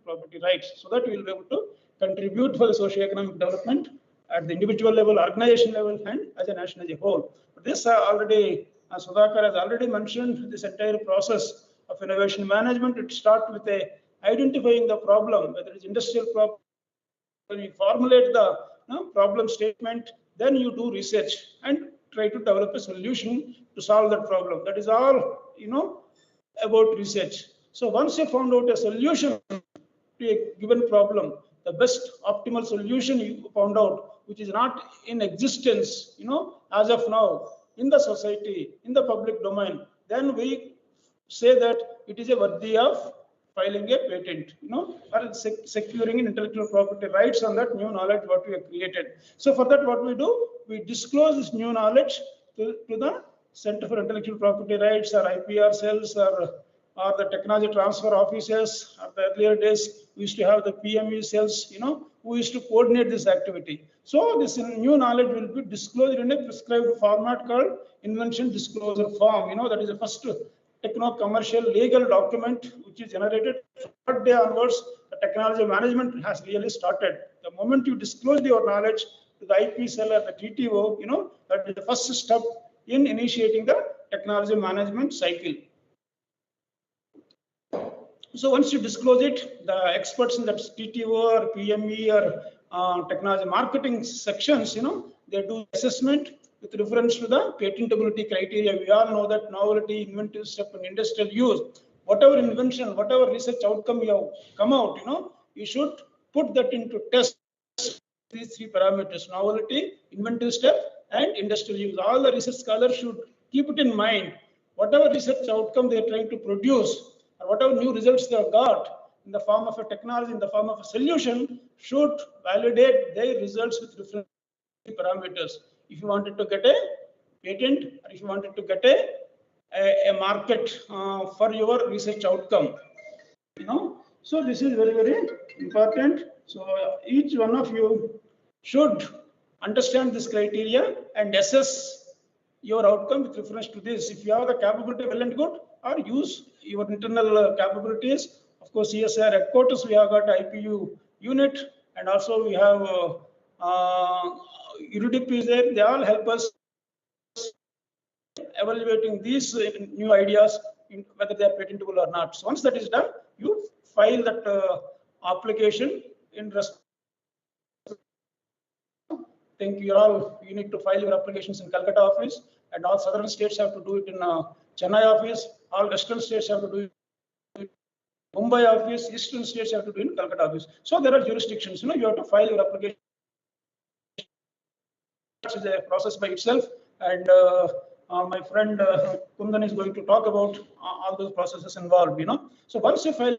property rights, so that we will be able to contribute for the socio-economic development at the individual level, organization level, and as a nation as a whole. But this already, Sudhakar has already mentioned this entire process of innovation management. It starts with identifying the problem, whether it's industrial problem. When you formulate the problem statement, then you do research and try to develop a solution to solve that problem. That is all, about research. So once you found out a solution to a given problem, the best optimal solution you found out, which is not in existence, as of now in the society, in the public domain, then we say that it is a worthy of filing a patent, or securing intellectual property rights on that new knowledge what we have created. So for that, what we do, we disclose this new knowledge to the Center for Intellectual Property Rights or IPR cells or the technology transfer offices. At the earlier days, we used to have the PME cells, who used to coordinate this activity. So this new knowledge will be disclosed in a prescribed format called invention disclosure form. That is the first techno-commercial legal document which is generated. From that day onwards, the technology management has really started. The moment you disclose your knowledge to the IP cell or the TTO, that is the first step in initiating the technology management cycle. So once you disclose it, the experts in that TTO or PME or technology marketing sections, they do assessment with reference to the patentability criteria. We all know that novelty, inventive step, and industrial use. Whatever invention, whatever research outcome you have come out, you should put that into test. These three parameters: novelty, inventive step, and industrial use. All the research scholars should keep it in mind. Whatever research outcome they are trying to produce, or whatever new results they have got in the form of a technology, in the form of a solution, should validate their results with different parameters. If you wanted to get a patent, or if you wanted to get a market for your research outcome, So this is very, very important. So each one of you should understand this criteria and assess your outcome with reference to this. If you have the capability, well and good, or use your internal capabilities. Of course, CSIR headquarters, we have got IPU unit, and also we have UDP is there. They all help us evaluating these new ideas, whether they are patentable or not. So once that is done, you file that application in response. Think you need to file your applications in Calcutta office, and all southern states have to do it in Chennai office. All western states have to do it in Mumbai office. Eastern states have to do it in Calcutta office. So there are jurisdictions. You have to file your application. It's a process by itself, and my friend Kundan is going to talk about all those processes involved. So once you file,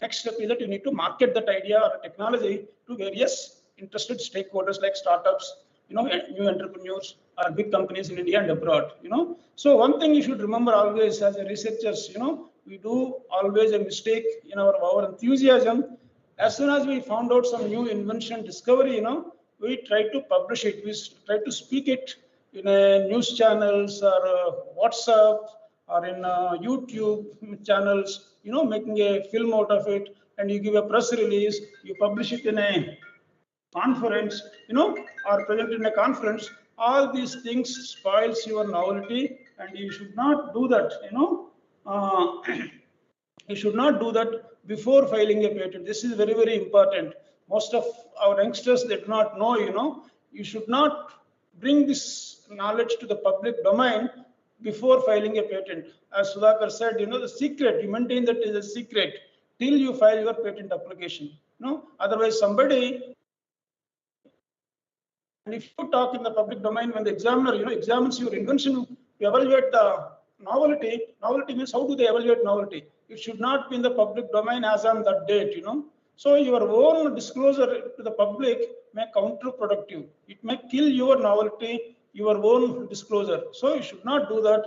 next step is that you need to market that idea or technology to various interested stakeholders like startups, new entrepreneurs or big companies in India and abroad. So one thing you should remember always as a researchers, we do always a mistake in our enthusiasm. As soon as we found out some new invention discovery, we try to publish it. We try to speak it in news channels or WhatsApp or in YouTube channels, making a film out of it, and you give a press release, you publish it in a conference, or present in a conference, all these things spoils your novelty, and you should not do that. You should not do that before filing a patent. This is very, very important. Most of our youngsters, they do not know. You should not bring this knowledge to the public domain before filing a patent. As Sudhakar said, the secret, you maintain that is a secret till you file your patent application. Otherwise somebody, and if you talk in the public domain, when the examiner, examines your invention, you evaluate the novelty. Novelty means, how do they evaluate novelty? It should not be in the public domain as on that date, So your own disclosure to the public may counterproductive. It may kill your novelty, your own disclosure. So you should not do that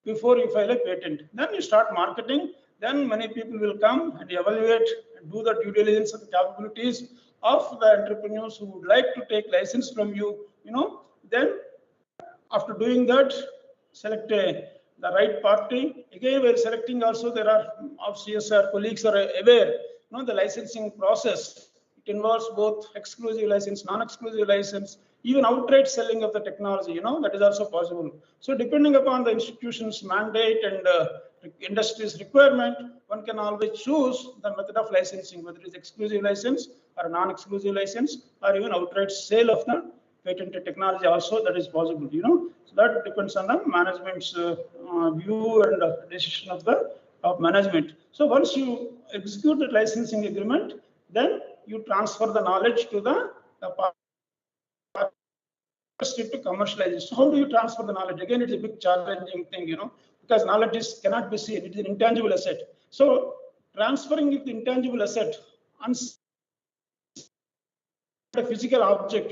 before you file a patent. Then you start marketing. Then many people will come and evaluate and do the due diligence of the capabilities of the entrepreneurs who would like to take license from you. Then after doing that, select the right party. Again, we're selecting also, there are of CSR colleagues are aware, the licensing process. It involves both exclusive license, non-exclusive license, even outright selling of the technology, that is also possible. So depending upon the institution's mandate and industry's requirement, one can always choose the method of licensing, whether it is exclusive license or non-exclusive license, or even outright sale of the patented technology also, that is possible, So that depends on the management's view and decision of the top management. So once you execute the licensing agreement, then you transfer the knowledge to the to commercialization. So how do you transfer the knowledge? Again, it's a big challenging thing, because knowledge cannot be seen. It is an intangible asset. So transferring the intangible asset on a physical object,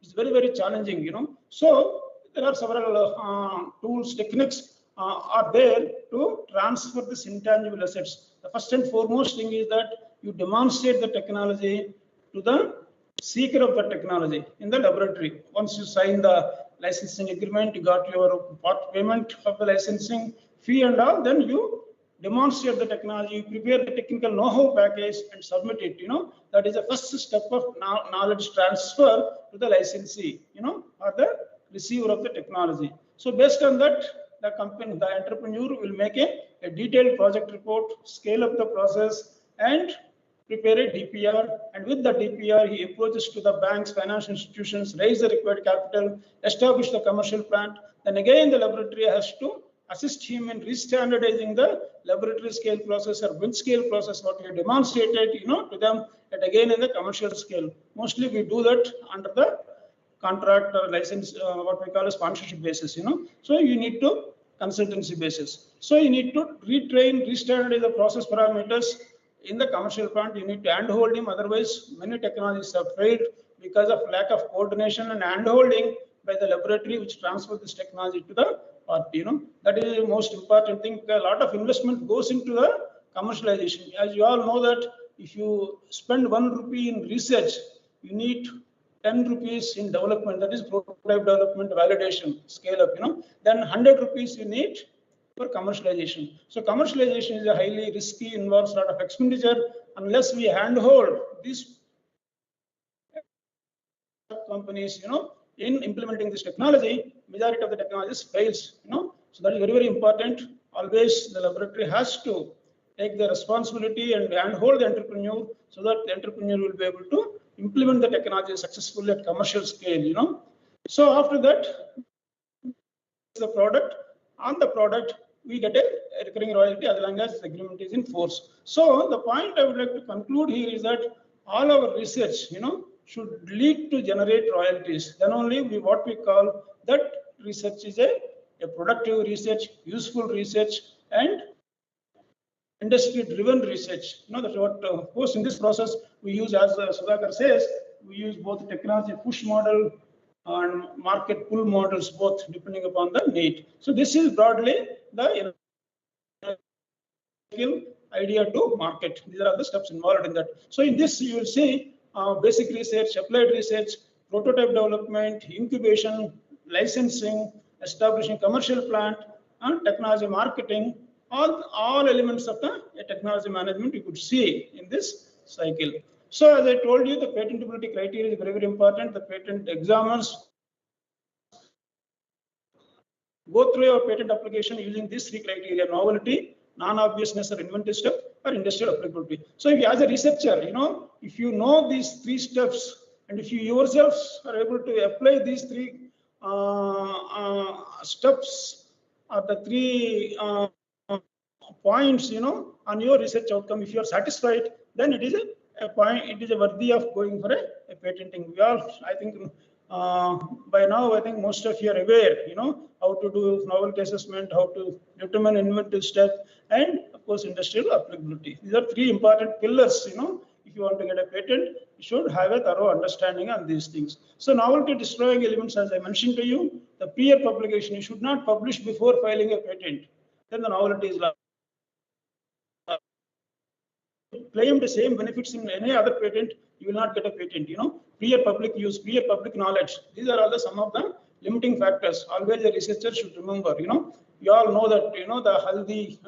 is very, very challenging, So there are several tools, techniques are there to transfer this intangible assets. The first and foremost thing is that you demonstrate the technology to the seeker of the technology in the laboratory. Once you sign the licensing agreement, you got your part payment of the licensing fee and all, then you demonstrate the technology, you prepare the technical know-how package and submit it, That is the first step of knowledge transfer to the licensee, or the receiver of the technology. So based on that, the company, the entrepreneur will make a detailed project report, scale up the process, and prepare a DPR. And with the DPR, he approaches to the banks, financial institutions, raise the required capital, establish the commercial plant. Then again, the laboratory has to assist him in re-standardizing the laboratory scale process or bench scale process, what we demonstrated, to them, and again in the commercial scale. Mostly we do that under the contract or license, what we call a sponsorship basis, So you need to consultancy basis. So you need to retrain, re-standardize the process parameters in the commercial plant. You need to handhold him. Otherwise, many technologies have failed because of lack of coordination and handholding by the laboratory which transfers this technology to the party. That is the most important thing. A lot of investment goes into the commercialization. As you all know that if you spend 1 rupee in research, you need 10 rupees in development, that is prototype development, validation, scale up, Then 100 rupees you need for commercialization. So commercialization is a highly risky, involves a lot of expenditure. Unless we handhold these companies, in implementing this technology, majority of the technologies fails, So that is very, very important. Always the laboratory has to take the responsibility and handhold the entrepreneur so that the entrepreneur will be able to implement the technology successfully at commercial scale, So after that, the product, on the product, we get a recurring royalty as long as the agreement is in force. So the point I would like to conclude here is that all our research, should lead to generate royalties. Then only what we call that research is a productive research, useful research, and industry-driven research. That's what, of course, in this process we use, as Sudhakar says, we use both technology push model and market pull models, both depending upon the need. So this is broadly the idea to market. These are the steps involved in that. So in this, you will see basic research, applied research, prototype development, incubation, licensing, establishing commercial plant, and technology marketing. All elements of the technology management you could see in this cycle. So as I told you, the patentability criteria is very, very important. The patent examiners go through your patent application using these three criteria: novelty, non-obviousness or inventive step, or industrial applicability. So if you, as a researcher, if you know these three steps, and if you yourselves are able to apply these three steps or the three points, on your research outcome, if you are satisfied, then it is a point, it is a worthy of going for a patenting. We all, I think, by now, I think most of you are aware, how to do novelty assessment, how to determine inventive step, and of course, industrial applicability. These are three important pillars, if you want to get a patent, you should have a thorough understanding on these things. So novelty destroying elements, as I mentioned to you, the peer publication, you should not publish before filing a patent. Then the novelty is lost. Claim the same benefits in any other patent, you will not get a patent. Peer public use, peer public knowledge. These are all the some of the limiting factors. Always a researcher should remember. You all know that the Haldi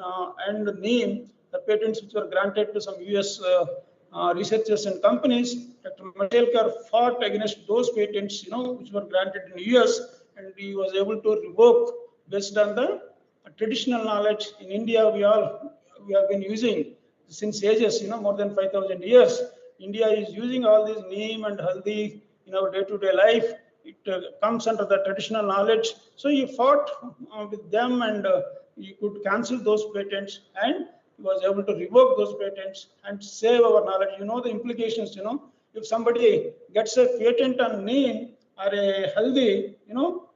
and Neem, the patents which were granted to some US researchers and companies. Dr. Mashelkar fought against those patents, which were granted in US, and he was able to revoke based on the traditional knowledge. In India, we have been using since ages, more than 5,000 years. India is using all these neem and haldi in our day-to-day life. It comes under the traditional knowledge. So he fought with them, and he could cancel those patents, and he was able to revoke those patents and save our knowledge. The implications. If somebody gets a patent on neem or a haldi,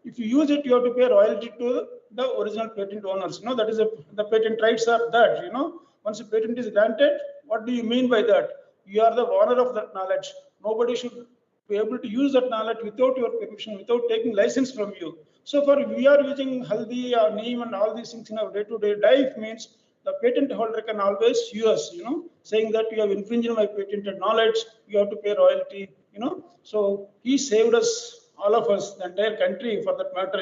if you use it, you have to pay royalty to the original patent owners. That is the patent rights are that. Once a patent is granted, what do you mean by that? You are the owner of that knowledge. Nobody should be able to use that knowledge without your permission, without taking license from you. So for we are using haldi or neem and all these things in our day-to-day life, means the patent holder can always sue us, saying that you have infringed my patented knowledge, you have to pay royalty, So he saved us, all of us, the entire country for that matter,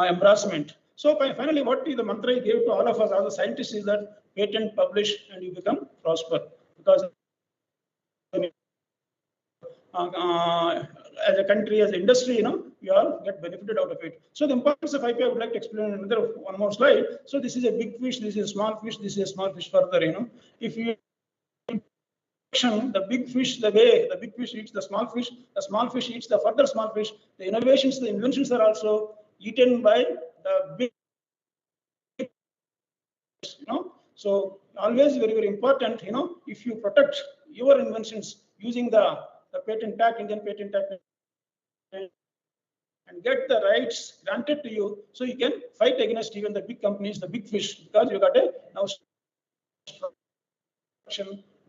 embarrassment. So finally, what the mantra he gave to all of us, all the scientists, is that patent, publish, and you become prosper. Because as a country, as an industry, we all get benefited out of it. So the importance of IP, I would like to explain another one more slide. So this is a big fish, this is a small fish, this is a small fish further. If you the big fish, the way the big fish eats the small fish eats the further small fish. The innovations, the inventions are also eaten by the big. So always very, very important. If you protect your inventions using the Patent Act, Indian Patent Act, and get the rights granted to you, so you can fight against even the big companies, the big fish, because you got a now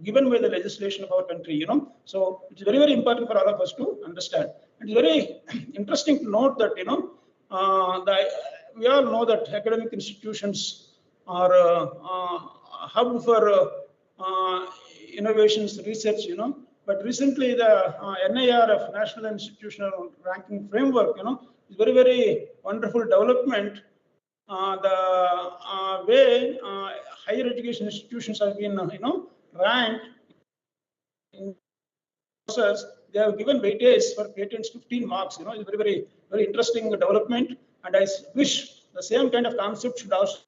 given by the legislation of our country. So it's very, very important for all of us to understand. It's very interesting to note that we all know that academic institutions are a hub for innovations, research. But recently the NIR of National Institutional Ranking Framework, is very, very wonderful development. The way higher education institutions have been, ranked in process, they have given weightage for patents 15 marks. It's very, very, very interesting development, and I wish the same kind of concept should also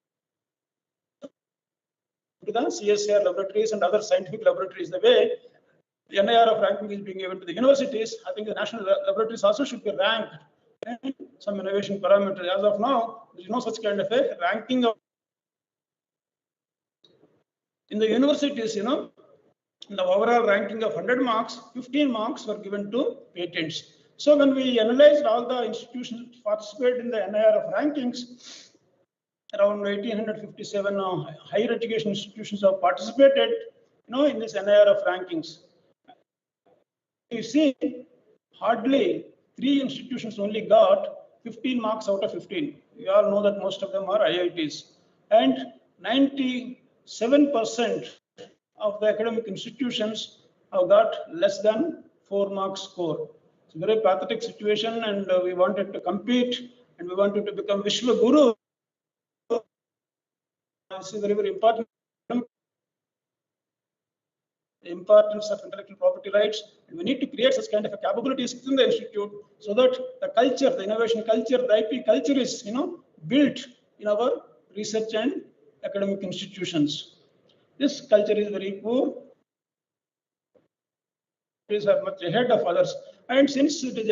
to the CSIR laboratories and other scientific laboratories. The way the NIR of ranking is being given to the universities, I think the national laboratories also should be ranked in some innovation parameters. As of now, there is no such kind of a ranking of in the universities. In the overall ranking of 100 marks, 15 marks were given to patents. So when we analyzed all the institutions which participated in the NIR of rankings, around 1857 higher education institutions have participated, in this NIR of rankings. You see, hardly 3 institutions only got 15 marks out of 15. We all know that most of them are IITs, and 97% of the academic institutions have got less than 4 mark score. It's a very pathetic situation, and we wanted to compete, and we wanted to become Vishwa Guru. This is very, very important. the importance of intellectual property rights, and we need to create such kind of a capabilities within the institute so that the culture, the innovation culture, the IP culture is built in our research and academic institutions. This culture is very poor. Is are much ahead of others, and since it is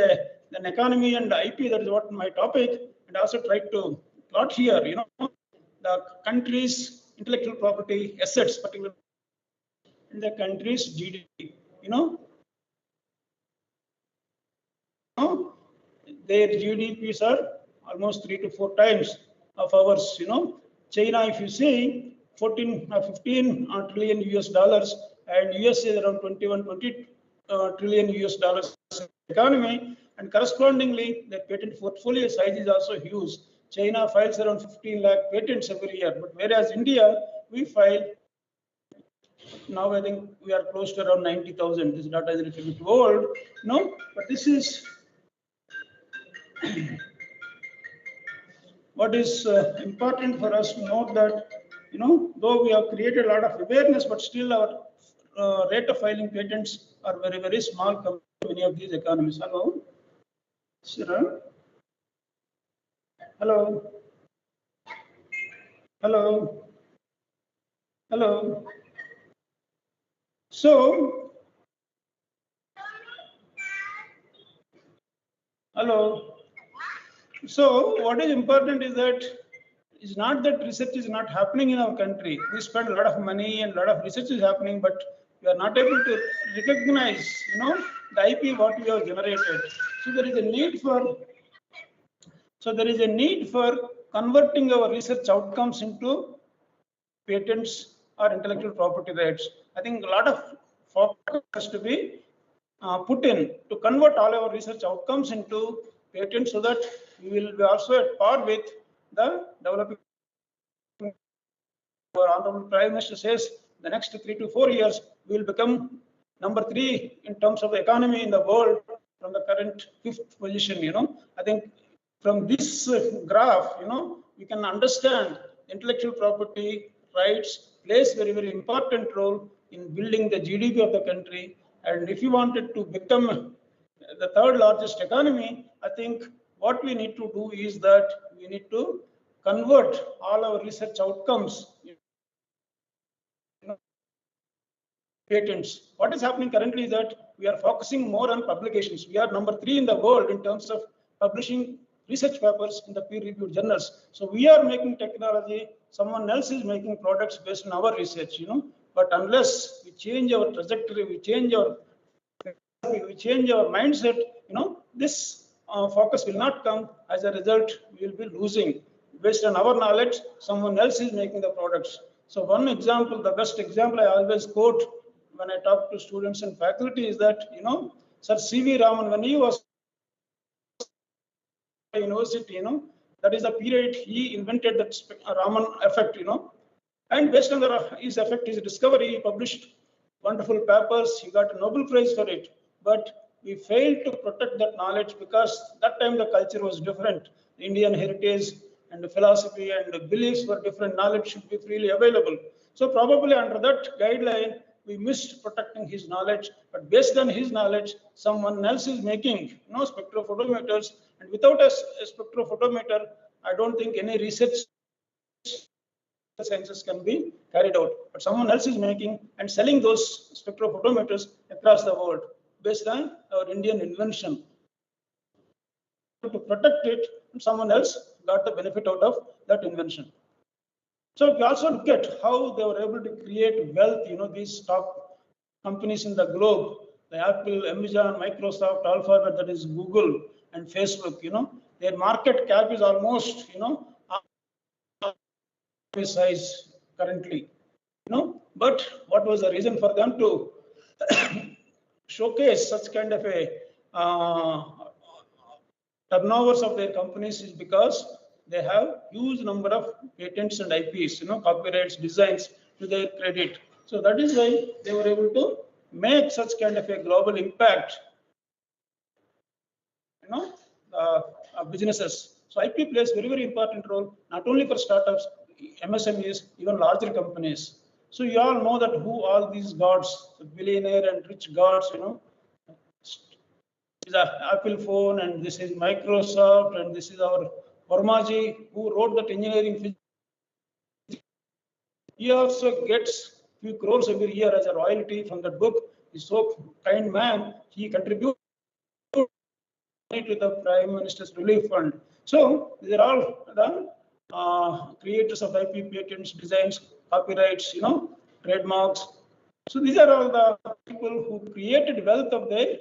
an economy and IP, that is what my topic, and also try to plot here, the country's intellectual property assets, particularly in the country's GDP. Their GDPs are almost 3 to 4 times of ours. China, if you see, 14 or 15 trillion US dollars, and US is around 20 trillion US dollars economy, and correspondingly, their patent portfolio size is also huge. China files around 15 lakh patents every year, but whereas India, we file now, I think we are close to around 90,000. This data is a little bit old, but this is what is important for us to note that, though we have created a lot of awareness, but still our rate of filing patents are very, very small compared to many of these economies. Hello? Sarah? Hello? Hello? Hello? So, hello? So, what is important is that it's not that research is not happening in our country. We spend a lot of money and a lot of research is happening, but we are not able to recognize, the IP what we have generated. So there is a need for converting our research outcomes into patents or intellectual property rights. I think a lot of focus has to be put in to convert all our research outcomes into patents so that we will be also at par with the developing. Our Honorable Prime Minister says the next 3 to 4 years we will become number 3 in terms of the economy in the world from the current 5th position. I think from this graph, we can understand intellectual property rights plays very, very important role in building the GDP of the country. And if you wanted to become the 3rd largest economy, I think what we need to do is that we need to convert all our research outcomes patents. What is happening currently is that we are focusing more on publications. We are number 3 in the world in terms of publishing research papers in the peer-reviewed journals. So we are making technology, someone else is making products based on our research, But unless we change our trajectory, we change our mindset, this focus will not come. As a result, we will be losing. Based on our knowledge, someone else is making the products. So one example, the best example I always quote when I talk to students and faculty is that, Sir C.V. Raman, when he was at university, that is the period he invented that Raman effect, and based on his effect, his discovery, he published wonderful papers. He got a Nobel Prize for it. But we failed to protect that knowledge because that time the culture was different. The Indian heritage and the philosophy and the beliefs were different. Knowledge should be freely available. So probably under that guideline, we missed protecting his knowledge. But based on his knowledge, someone else is making spectrophotometers. And without a spectrophotometer, I don't think any research sciences can be carried out. But someone else is making and selling those spectrophotometers across the world based on our Indian invention. To protect it, someone else got the benefit out of that invention. So we also look at how they were able to create wealth, these top companies in the globe, the Apple, Amazon, Microsoft, Alphabet, that is Google and Facebook, their market cap is almost, size currently, but what was the reason for them to showcase such kind of a turnovers of their companies is because they have huge number of patents and IPs, copyrights, designs to their credit. So that is why they were able to make such kind of a global impact, businesses. So IP plays very, very important role, not only for startups, MSMEs, even larger companies. So you all know that who all these gods, the billionaire and rich gods, you know, is a Apple phone, and this is Microsoft, and this is our Varmaji, who wrote that engineering physics. He also gets few crores every year as a royalty from that book. He's so kind man. He contributes to the Prime Minister's Relief Fund. So these are all the creators of IP, patents, designs, copyrights, you know, trademarks. So these are all the people who created wealth of their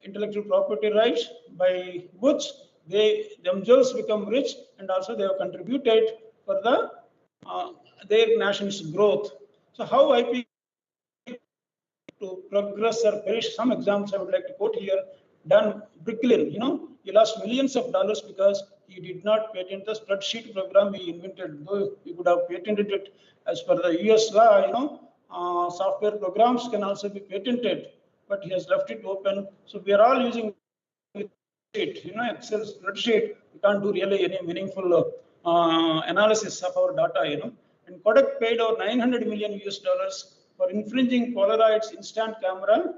intellectual property rights, by which they themselves become rich, and also they have contributed for the their nation's growth. So how IP to progress or perish? Some examples I would like to quote here. Dan Bricklin, you know, he lost millions of dollars because he did not patent the spreadsheet program he invented. Though he could have patented it as per the US law, you know, software programs can also be patented, but he has left it open. So we are all using it, you know, Excel spreadsheet. We can't do really any meaningful analysis of our data, you know. And Kodak paid over 900 million US dollars for infringing Polaroid's instant camera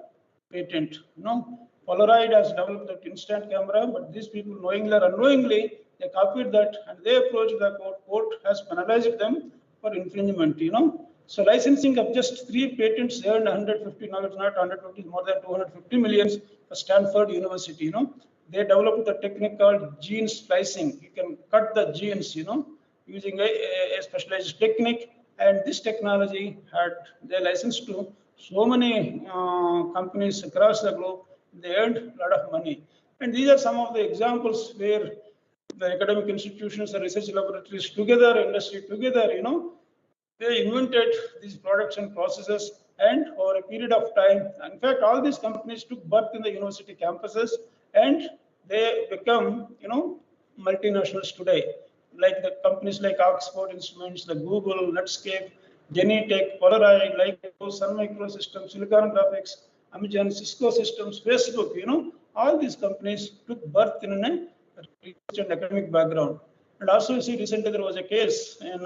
patent. You know, Polaroid has developed that instant camera, but these people, knowingly or unknowingly, they copied that and they approached the court. Court has penalized them for infringement. You know, so licensing of just 3 patents earned 150. Now it's not 150, more than 250 millions for Stanford University. You know, they developed the technique called gene splicing. You can cut the genes. You know, using a specialized technique, and this technology had they licensed to so many companies across the globe. They earned a lot of money, and these are some of the examples where the academic institutions, the research laboratories together, industry together, you know, they invented these products and processes, and over a period of time, in fact, all these companies took birth in the university campuses, and they become, you know, multinationals today, like the companies like Oxford Instruments, the Google, Netscape, Genentech, Polaroid, like Sun Microsystems, Silicon Graphics, Amazon, Cisco Systems, Facebook, you know, all these companies took birth in a research and academic background. And also, you see, recently there was a case in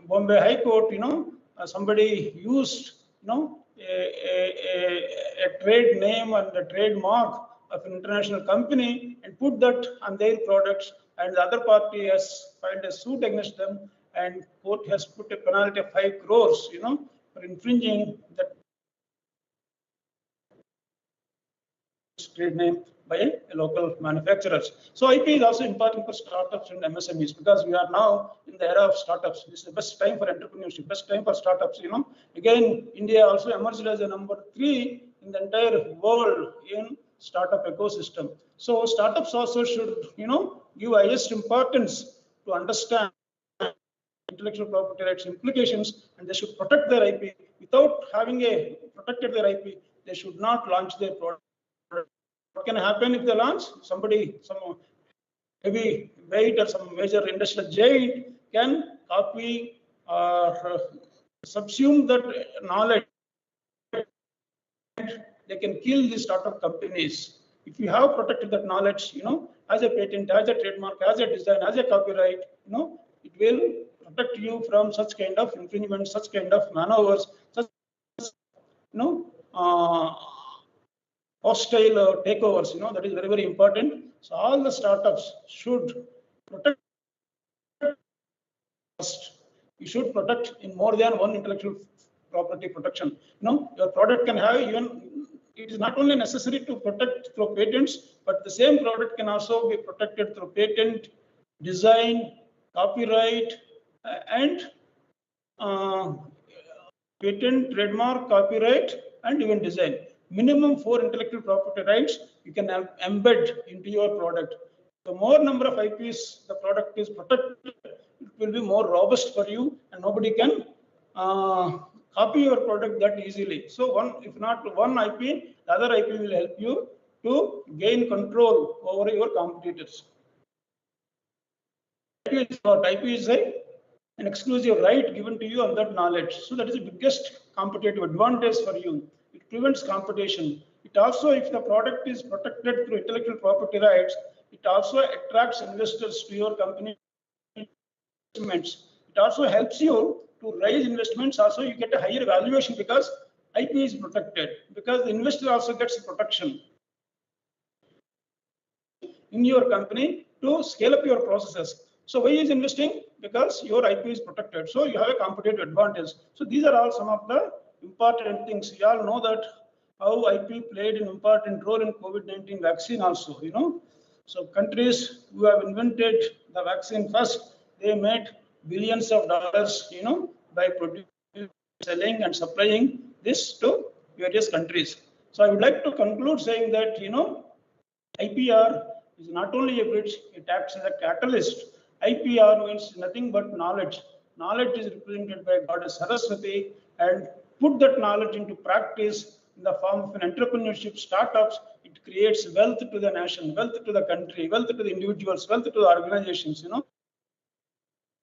Bombay High Court, you know, somebody used, you know, a trade name and a trademark of an international company and put that on their products, and the other party has filed a suit against them, and court has put a penalty of 5 crores, you know, for infringing that trade name by a local manufacturers. So IP is also important for startups and MSMEs, because we are now in the era of startups. This is the best time for entrepreneurship, best time for startups. You know, again, India also emerged as a number 3 in the entire world in startup ecosystem. So startups also should, you know, give highest importance to understand intellectual property rights implications, and they should protect their IP. Without having a protected their IP, they should not launch their product. What can happen if they launch? Somebody, some heavy weight or some major industrial giant can copy or subsume that knowledge. They can kill these startup companies. If you have protected that knowledge, you know, as a patent, as a trademark, as a design, as a copyright, you know, it will protect you from such kind of infringement, such kind of maneuvers, such, you know, hostile takeovers. You know, that is very, very important. So all the startups should protect. You should protect in more than one intellectual property protection. You know, your product can have even, it is not only necessary to protect through patents, but the same product can also be protected through patent, design, copyright, and patent, trademark, copyright, and even design. Minimum 4 intellectual property rights you can embed into your product. The more number of IPs the product is protected, it will be more robust for you, and nobody can copy your product that easily. So one, if not one IP, the other IP will help you to gain control over your competitors. IP is an exclusive right given to you on that knowledge. So that is the biggest competitive advantage for you. It prevents competition. It also, if the product is protected through intellectual property rights, it also attracts investors to your company. It also helps you to raise investments also you get a higher valuation because IP is protected, because the investor also gets protection in your company to scale up your processes. So why is investing? Because your IP is protected. So you have a competitive advantage. So these are all some of the important things. You all know that how IP played an important role in COVID-19 vaccine also, you know. So countries who have invented the vaccine first, they made billions of dollars, you know, by producing, selling and supplying this to various countries. So I would like to conclude saying that, you know, IPR is not only a bridge, it acts as a catalyst. IPR means nothing but knowledge. Knowledge is represented by Goddess Saraswati, and put that knowledge into practice in the form of an entrepreneurship startups. It creates wealth to the nation, wealth to the country, wealth to the individuals, wealth to the organizations, you know,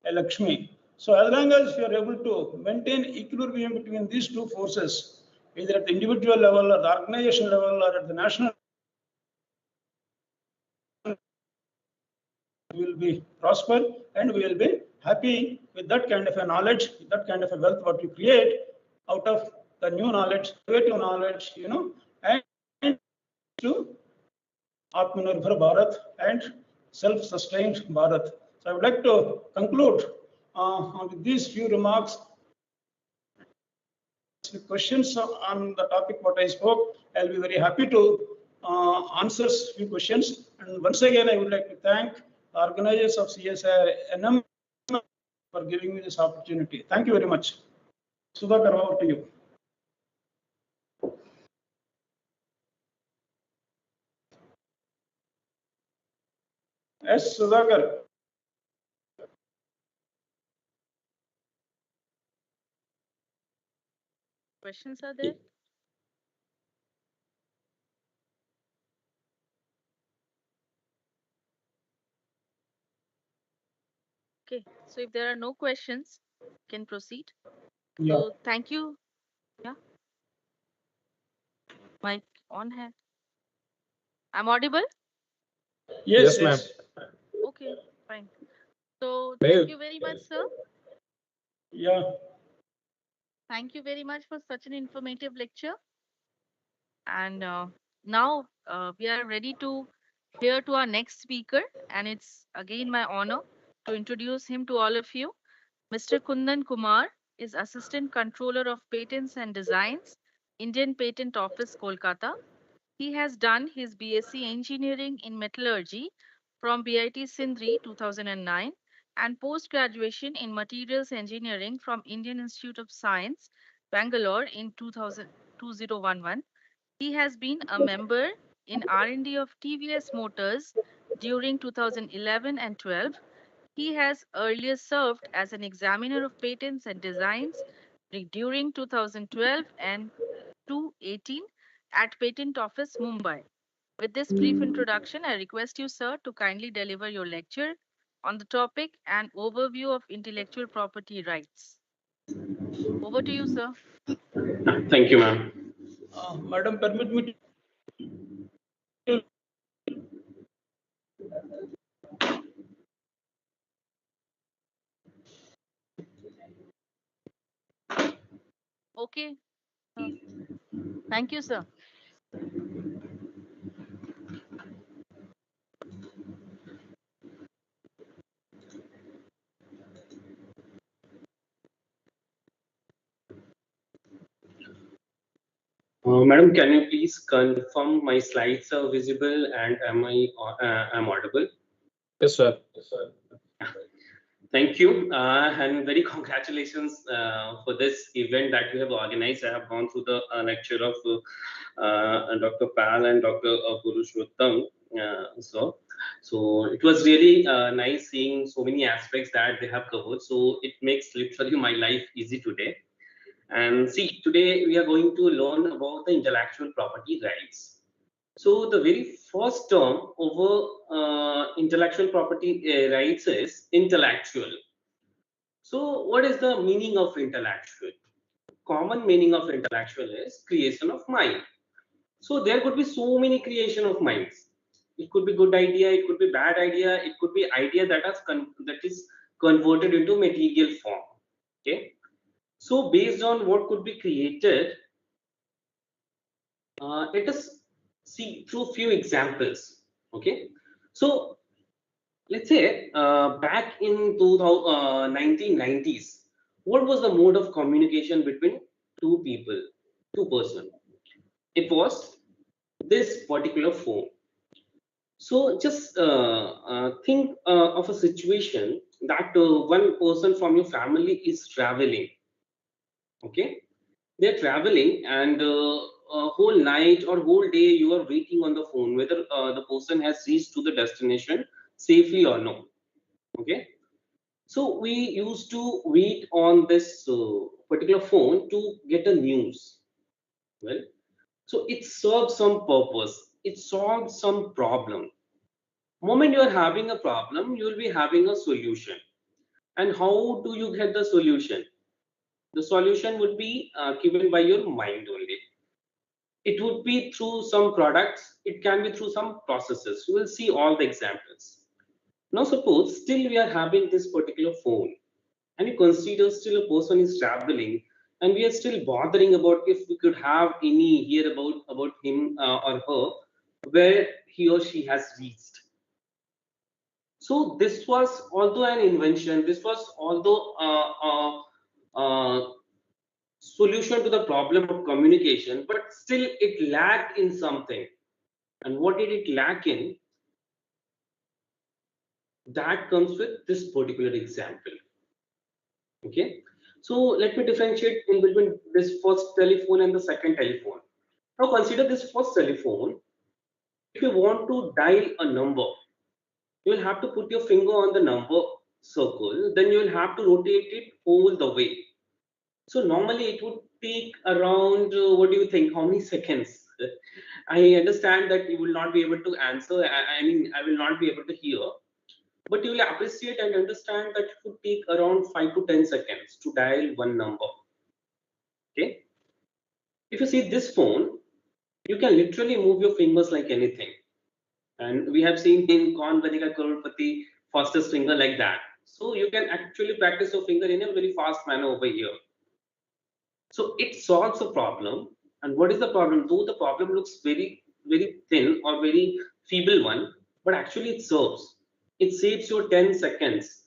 a Lakshmi. So as long as you are able to maintain equilibrium between these two forces, either at the individual level or the organization level or at the national, we will be prosper and we will be happy with that kind of a knowledge, that kind of a wealth what you create out of the new knowledge, creative knowledge, you know, and to Atmanirbhar Bharat and self-sustained Bharat. So I would like to conclude with these few remarks. With questions on the topic what I spoke, I'll be very happy to answer few questions. And once again, I would like to thank the organizers of CSIR-NML for giving me this opportunity. Thank you very much. Sudhakar, over to you. Yes, Sudhakar. Questions are there? Okay, so if there are no questions, can proceed. Yeah. So thank you. Yeah. Mic on hand. I'm audible? Yes, Yes, ma'am. yes. Okay, fine. So May thank you- you very much, sir. Yeah. Thank you very much for such an informative lecture. And now we are ready to hear to our next speaker. And it's again my honor to introduce him to all of you. Mr. Kundan Kumar is Assistant Controller of Patents and Designs, Indian Patent Office, Kolkata. He has done his BSc Engineering in Metallurgy from BIT Sindri 2009 and post-graduation in Materials Engineering from Indian Institute of Science, Bangalore in 2011. He has been a member in R&D of TVS Motors during 2011 and 12. He has earlier served as an examiner of patents and designs during 2012 and 2018 at Patent Office, Mumbai. With this brief introduction, I request you, sir, to kindly deliver your lecture on the topic and overview of intellectual property rights. Over to you, sir. Thank you, ma'am. Madam, permit me to. Okay. Thank you, sir. Madam, can you please confirm my slides are visible and am audible? Yes, sir. Thank you, and very congratulations for this event that you have organized. I have gone through the lecture of Dr. Pal and Dr. Purushottam. So it was really nice seeing so many aspects that they have covered. So it makes literally my life easy today. And see, today we are going to learn about the intellectual property rights. So the very first term over intellectual property rights is intellectual. So what is the meaning of intellectual? Common meaning of intellectual is creation of mind. So there could be so many creation of minds. It could be good idea, it could be bad idea, it could be idea that is converted into material form. Okay. So based on what could be created, let us see through few examples. Okay, so let's say back in 1990s, what was the mode of communication between two people, two person? It was this particular phone. So just think of a situation that one person from your family is traveling. Okay, they're traveling, and a whole night or whole day you are waiting on the phone whether the person has reached to the destination safely or no. Okay, so we used to wait on this particular phone to get a news. Well, so it serves some purpose, it solves some problem. Moment you are having a problem, you will be having a solution. And how do you get the solution? The solution would be given by your mind only. It would be through some products, it can be through some processes. You will see all the examples. Now suppose still we are having this particular phone, and you consider still a person is traveling, and we are still bothering about if we could have any hear about him or her, where he or she has reached. So this was although an invention, this was although solution to the problem of communication, but still it lacked in something. And what did it lack in? That comes with this particular example. Okay, so let me differentiate in between this first telephone and the second telephone. Now consider this first telephone. If you want to dial a number, you will have to put your finger on the number circle, then you will have to rotate it all the way. So normally it would take around what do you think, how many seconds? I understand that you will not be able to answer. I mean, I will not be able to hear, but you will appreciate and understand that it would take around 5 to 10 seconds to dial one number. Okay, if you see this phone, you can literally move your fingers like anything, and we have seen in Kaun Banega Crorepati fastest finger like that. So you can actually practice your finger in a very fast manner over here. So it solves a problem. And what is the problem? Though the problem looks very thin or very feeble one, but actually it serves. It saves you 10 seconds.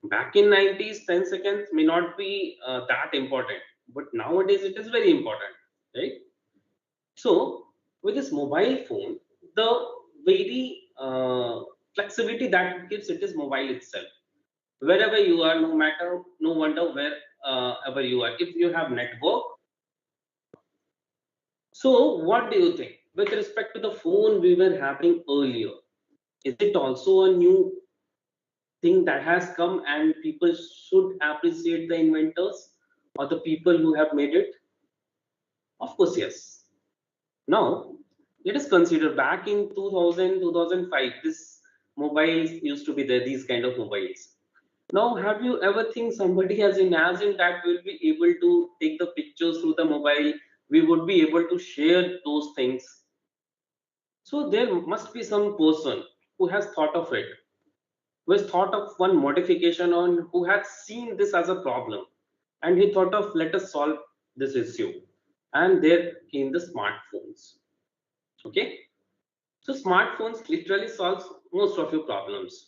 Back in 90s, 10 seconds may not be that important, but nowadays it is very important, right? So with this mobile phone, the very flexibility that it gives, it is mobile itself. Wherever you are, no matter, no wonder where ever you are, if you have network. So what do you think with respect to the phone we were having earlier? Is it also a new thing that has come and people should appreciate the inventors or the people who have made it? Of course, yes. Now, let us consider back in 2000, 2005, this mobiles used to be there, these kind of mobiles. Now, have you ever think somebody has imagined that we'll be able to take the pictures through the mobile? We would be able to share those things. So there must be some person who has thought of it, who has thought of one modification on, who has seen this as a problem, and he thought of let us solve this issue. And there came the smartphones. Okay, so smartphones literally solves most of your problems.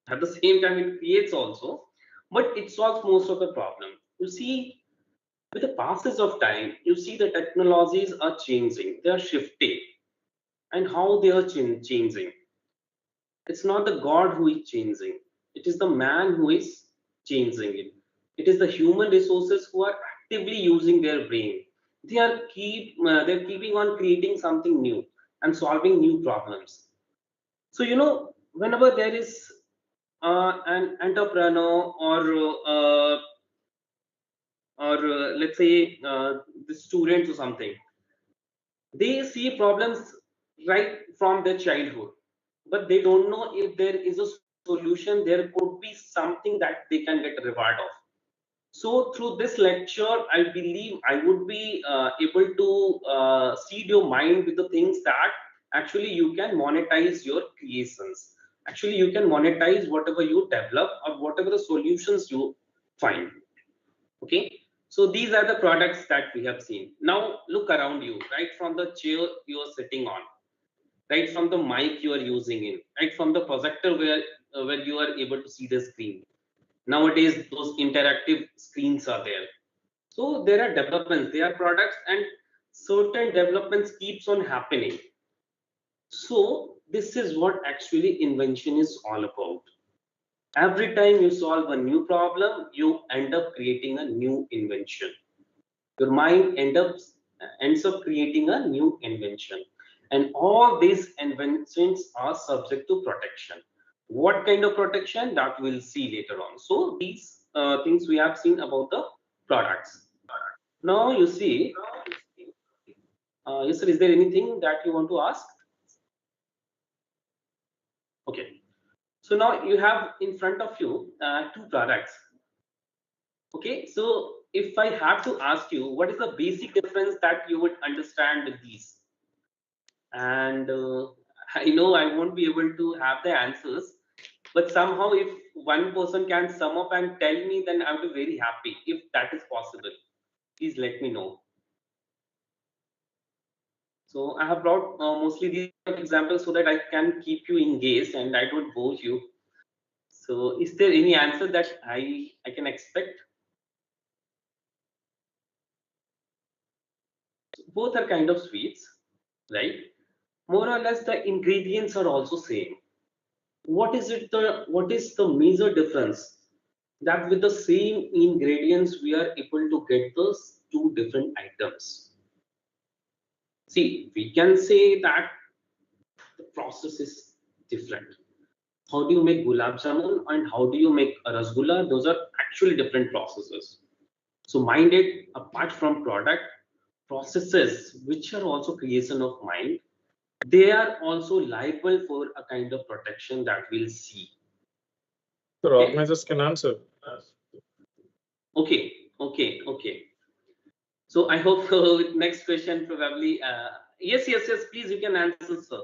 At the same time, it creates also, but it solves most of the problem. You see, with the passage of time, you see the technologies are changing, they are shifting, and how they are changing. It's not the God who is changing; it is the man who is changing it. It is the human resources who are actively using their brain. They're keeping on creating something new and solving new problems. So whenever there is an entrepreneur or let's say the students or something, they see problems right from their childhood, but they don't know if there is a solution, there could be something that they can get a reward of. So through this lecture, I believe I would be able to seed your mind with the things that actually you can monetize your creations. Actually, you can monetize whatever you develop or whatever the solutions you find. Okay. So these are the products that we have seen. Now look around you, right from the chair you are sitting on, right from the mic you are using in, right from the projector where you are able to see the screen. Nowadays, those interactive screens are there. So there are developments, there are products, and certain developments keeps on happening. So this is what actually invention is all about. Every time you solve a new problem, you end up creating a new invention. Your mind ends up creating a new invention, and all these inventions are subject to protection. What kind of protection, that we'll see later on. So these things we have seen about the products. Now you see, yes sir, is there anything that you want to ask? Okay, so now you have in front of you two products. Okay, so if I have to ask you, what is the basic difference that you would understand with these? And I know I won't be able to have the answers, but somehow if one person can sum up and tell me, then I'll be very happy. If that is possible, please let me know. So I have brought mostly these examples so that I can keep you engaged and I don't bore you. So is there any answer that I can expect? Both are kind of sweets, right? More or less the ingredients are also same. What is the major difference? That with the same ingredients we are able to get those two different items. See, we can say that the process is different. How do you make gulab jamun and how do you make a rasgulla? Those are actually different processes. So mind it, apart from product, processes which are also creation of mind, they are also liable for a kind of protection that we'll see. So organizers can answer. Okay. So I hope next question probably. Yes. Please, you can answer, sir.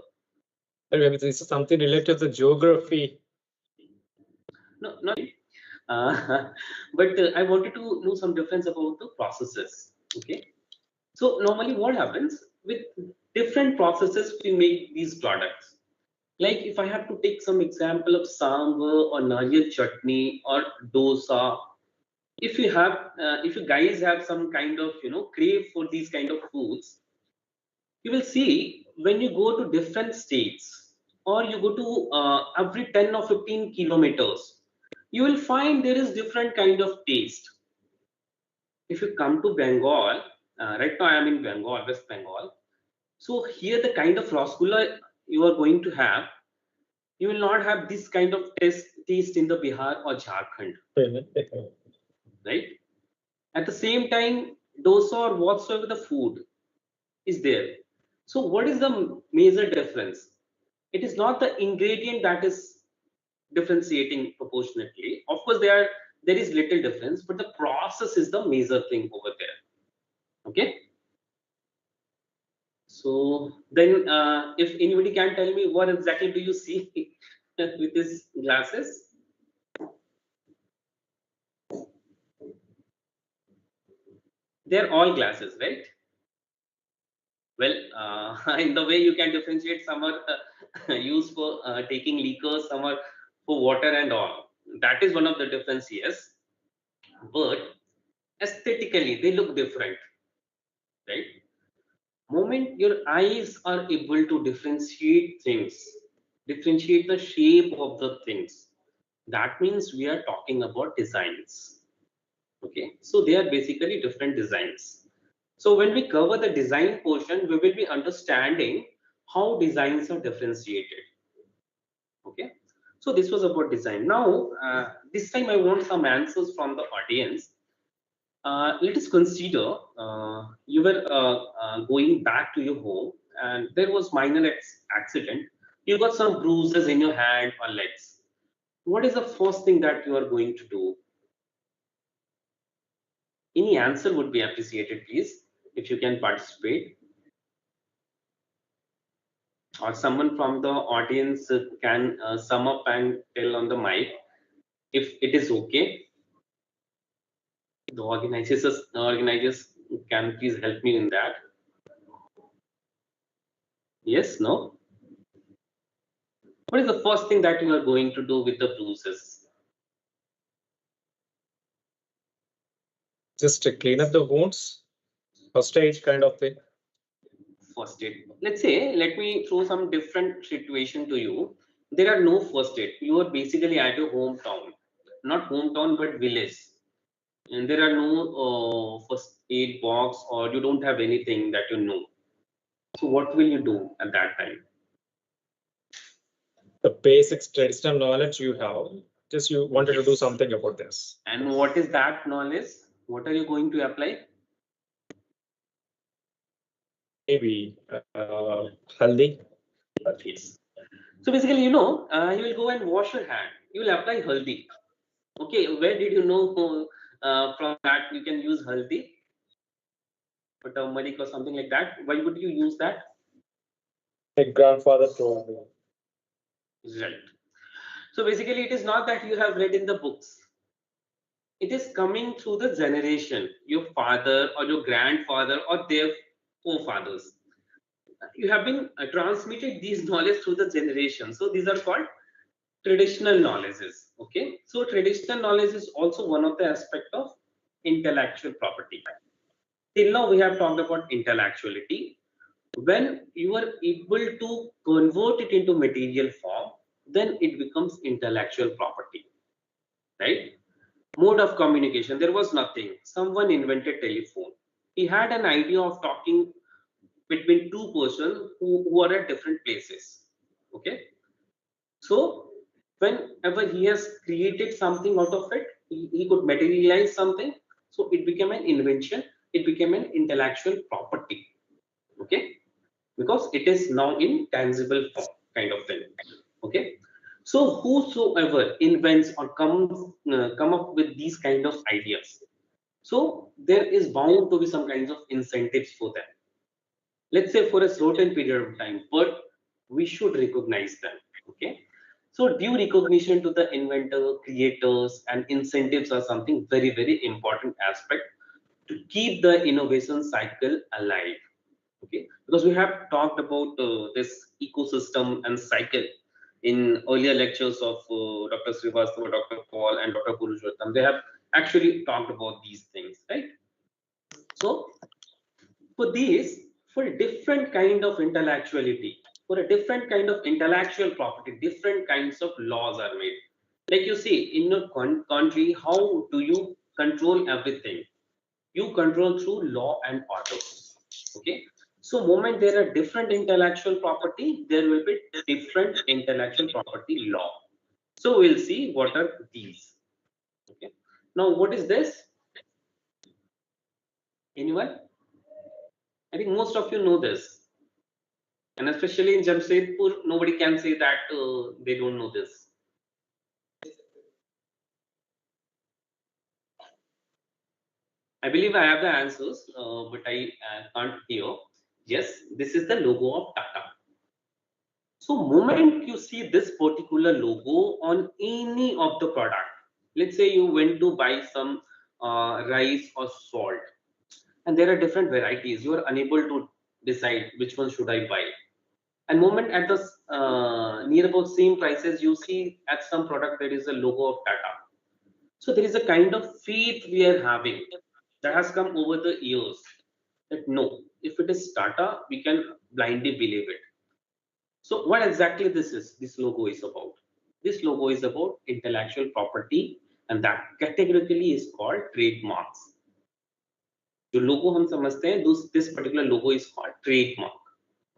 Maybe this is something related to geography. No, not. But I wanted to know some difference about the processes. Okay. So normally, what happens with different processes we make these products? Like if I have to take some example of sambar or nariyal chutney or dosa, if you guys have some kind of crave for these kind of foods, you will see when you go to different states or you go to every 10 or 15 kilometers, you will find there is different kind of taste. If you come to Bengal, right now I am in Bengal, West Bengal. So here the kind of rasgulla you are going to have, you will not have this kind of taste in the Bihar or Jharkhand, right? At the same time, dosa or whatsoever the food is there. So what is the major difference? It is not the ingredient that is differentiating proportionately. Of course there is little difference, but the process is the major thing over there. Okay, so then if anybody can tell me what exactly do you see with these glasses? They're all glasses, right? Well, in the way you can differentiate, some are used for taking liquors, some are for water and all. That is one of the difference, yes. But aesthetically, they look different, right? Moment your eyes are able to differentiate things, differentiate the shape of the things, that means we are talking about designs. Okay, so they are basically different designs. So when we cover the design portion, we will be understanding how designs are differentiated. Okay, so this was about design. Now, this time I want some answers from the audience. Let us consider you were going back to your home and there was minor accident. You got some bruises in your hand or legs. What is the first thing that you are going to do? Any answer would be appreciated, please, if you can participate. Or someone from the audience can sum up and tell on the mic if it is okay. The organizers can please help me in that. Yes, no? What is the first thing that you are going to do with the bruises? Just to clean up the wounds, first aid kind of thing. First aid. Let's say, let me throw some different situation to you. There are no first aid. You are basically at your hometown, not hometown but village, and there are no first aid box, or you don't have anything that you know. So what will you do at that time? The basics traditional knowledge you have, just you wanted to do something about this. And what is that knowledge? What are you going to apply? Maybe haldi. Yes. So basically, you know, you will go and wash your hand. You will apply haldi. Okay, where did you know from that you can use haldi or turmeric or something like that? Why would you use that? My grandfather told me. Right. So basically, it is not that you have read in the books. It is coming through the generation, your father or your grandfather or their forefathers. You have been transmitted these knowledge through the generation. So these are called traditional knowledges. Okay. So traditional knowledge is also one of the aspect of intellectual property. Till now, we have talked about intellectuality. When you are able to convert it into material form, then it becomes intellectual property, right? Mode of communication, there was nothing. Someone invented telephone. He had an idea of talking between two persons who are at different places. Okay. So whenever he has created something out of it, he could materialize something. So it became an invention, it became an intellectual property. Okay. Because it is now in tangible form, kind of thing. Okay. So whosoever invents or come up with these kind of ideas, so there is bound to be some kinds of incentives for them. Let's say for a certain period of time, but we should recognize them. Okay. So due recognition to the inventor, creators, and incentives are something very, very important aspect to keep the innovation cycle alive. Okay, because we have talked about this ecosystem and cycle in earlier lectures of Dr. Srivastava, Dr. Paul, and Dr. Purushottam. They have actually talked about these things, right? So for these, for a different kind of intellectuality, for a different kind of intellectual property, different kinds of laws are made. Like you see, in your country, how do you control everything? You control through law and order. Okay. So moment there are different intellectual property, there will be different intellectual property law. So we'll see what are these. Okay. Now what is this? Anyone? I think most of you know this. And especially in Jamshedpur, nobody can say that they don't know this. I believe I have the answers, but I can't hear. Yes, this is the logo of Tata. So moment you see this particular logo on any of the product, let's say you went to buy some rice or salt, and there are different varieties. You are unable to decide which one should I buy. And moment at the near about same prices, you see at some product there is a logo of Tata. So there is a kind of faith we are having that has come over the years that no, if it is Tata, we can blindly believe it. So what exactly this logo is about? This logo is about intellectual property, and that categorically is called trademarks. जो logo हम समझते हैं, this particular logo is called trademark.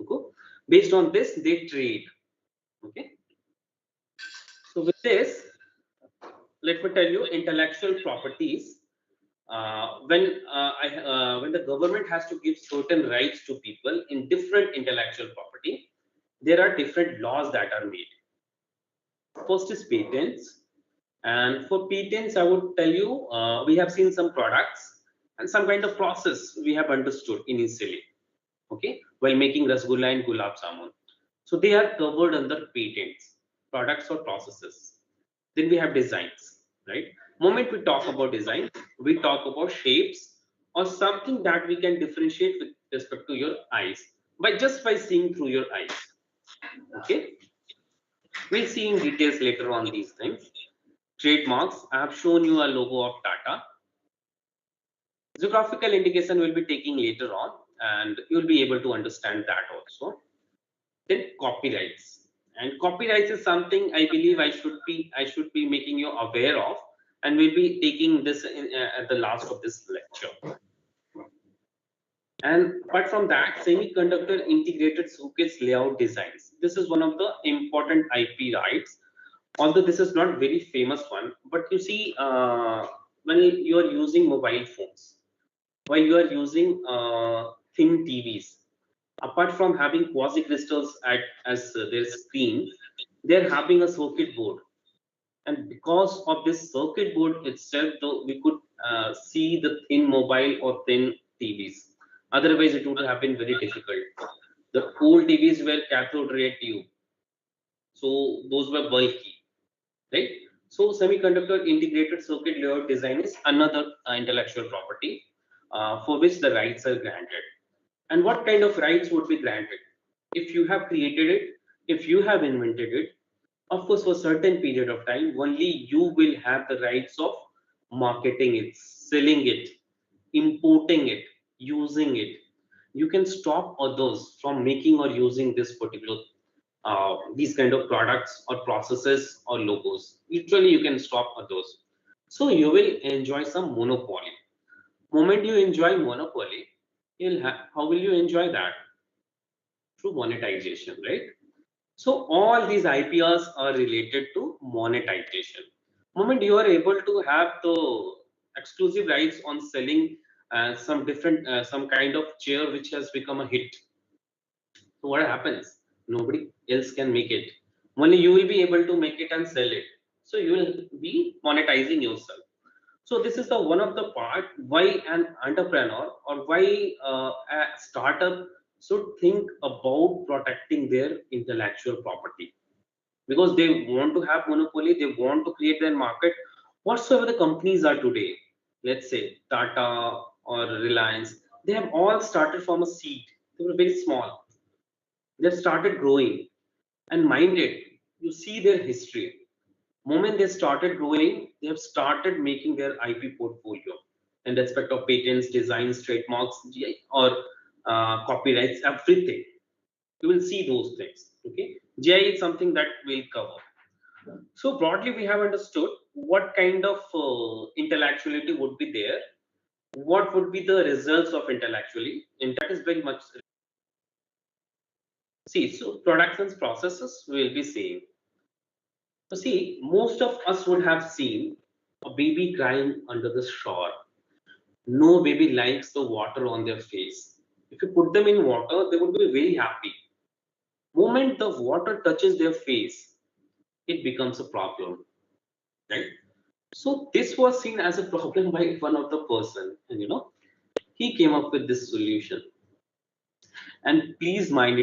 Okay? Based on this, they trade. Okay. So with this, let me tell you intellectual properties. When the government has to give certain rights to people in different intellectual property, there are different laws that are made. First is patents, and for patents, I would tell you we have seen some products and some kind of process we have understood initially. Okay, while making rasgulla and gulab jamun, so they are covered under patents, products or processes. Then we have designs, right? Moment we talk about design, we talk about shapes or something that we can differentiate with respect to your eyes by seeing through your eyes. Okay, we'll see in details later on these things. Trademarks, I have shown you a logo of Tata. Geographical indication will be taking later on, and you'll be able to understand that also. Then copyrights, and copyrights is something I believe I should be making you aware of, and we'll be taking this at the last of this lecture. And apart from that, semiconductor integrated circuits layout designs. This is one of the important IP rights, although this is not very famous one. But you see, when you are using mobile phones, while you are using thin TVs, apart from having quasi crystals as their screen, they're having a circuit board. And because of this circuit board itself, though, we could see the thin mobile or thin TVs. Otherwise, it would have been very difficult. The old TVs were cathode ray tube, so those were bulky, right? So semiconductor integrated circuit layout design is another intellectual property for which the rights are granted. And what kind of rights would be granted? If you have created it, if you have invented it, of course, for a certain period of time, only you will have the rights of marketing it, selling it, importing it, using it. You can stop others from making or using this particular these kind of products or processes or logos. Literally, you can stop others. So you will enjoy some monopoly. Moment you enjoy monopoly, you'll have, how will you enjoy that? Through monetization, right? So all these IPRs are related to monetization. Moment you are able to have the exclusive rights on selling some different, some kind of chair which has become a hit. So what happens? Nobody else can make it. Only you will be able to make it and sell it. So you will be monetizing yourself. So this is the one of the part why an entrepreneur or why a startup should think about protecting their intellectual property, because they want to have monopoly, they want to create their market. Whatsoever the companies are today, let's say Tata or Reliance, they have all started from a seed. They were very small. They've started growing, and mind it, you see their history. Moment they started growing, they have started making their IP portfolio in respect of patents, designs, trademarks, or copyrights, everything. You will see those things. Okay, GI is something that we'll cover. So broadly, we have understood what kind of intellectuality would be there, what would be the results of intellectually, and that is very much. See, so productions processes we will be seeing. So see, most of us would have seen a baby crying under the shower. No baby likes the water on their face. If you put them in water, they would be very happy. Moment the water touches their face, it becomes a problem, right? So this was seen as a problem by one of the person, and he came up with this solution. And please mind it.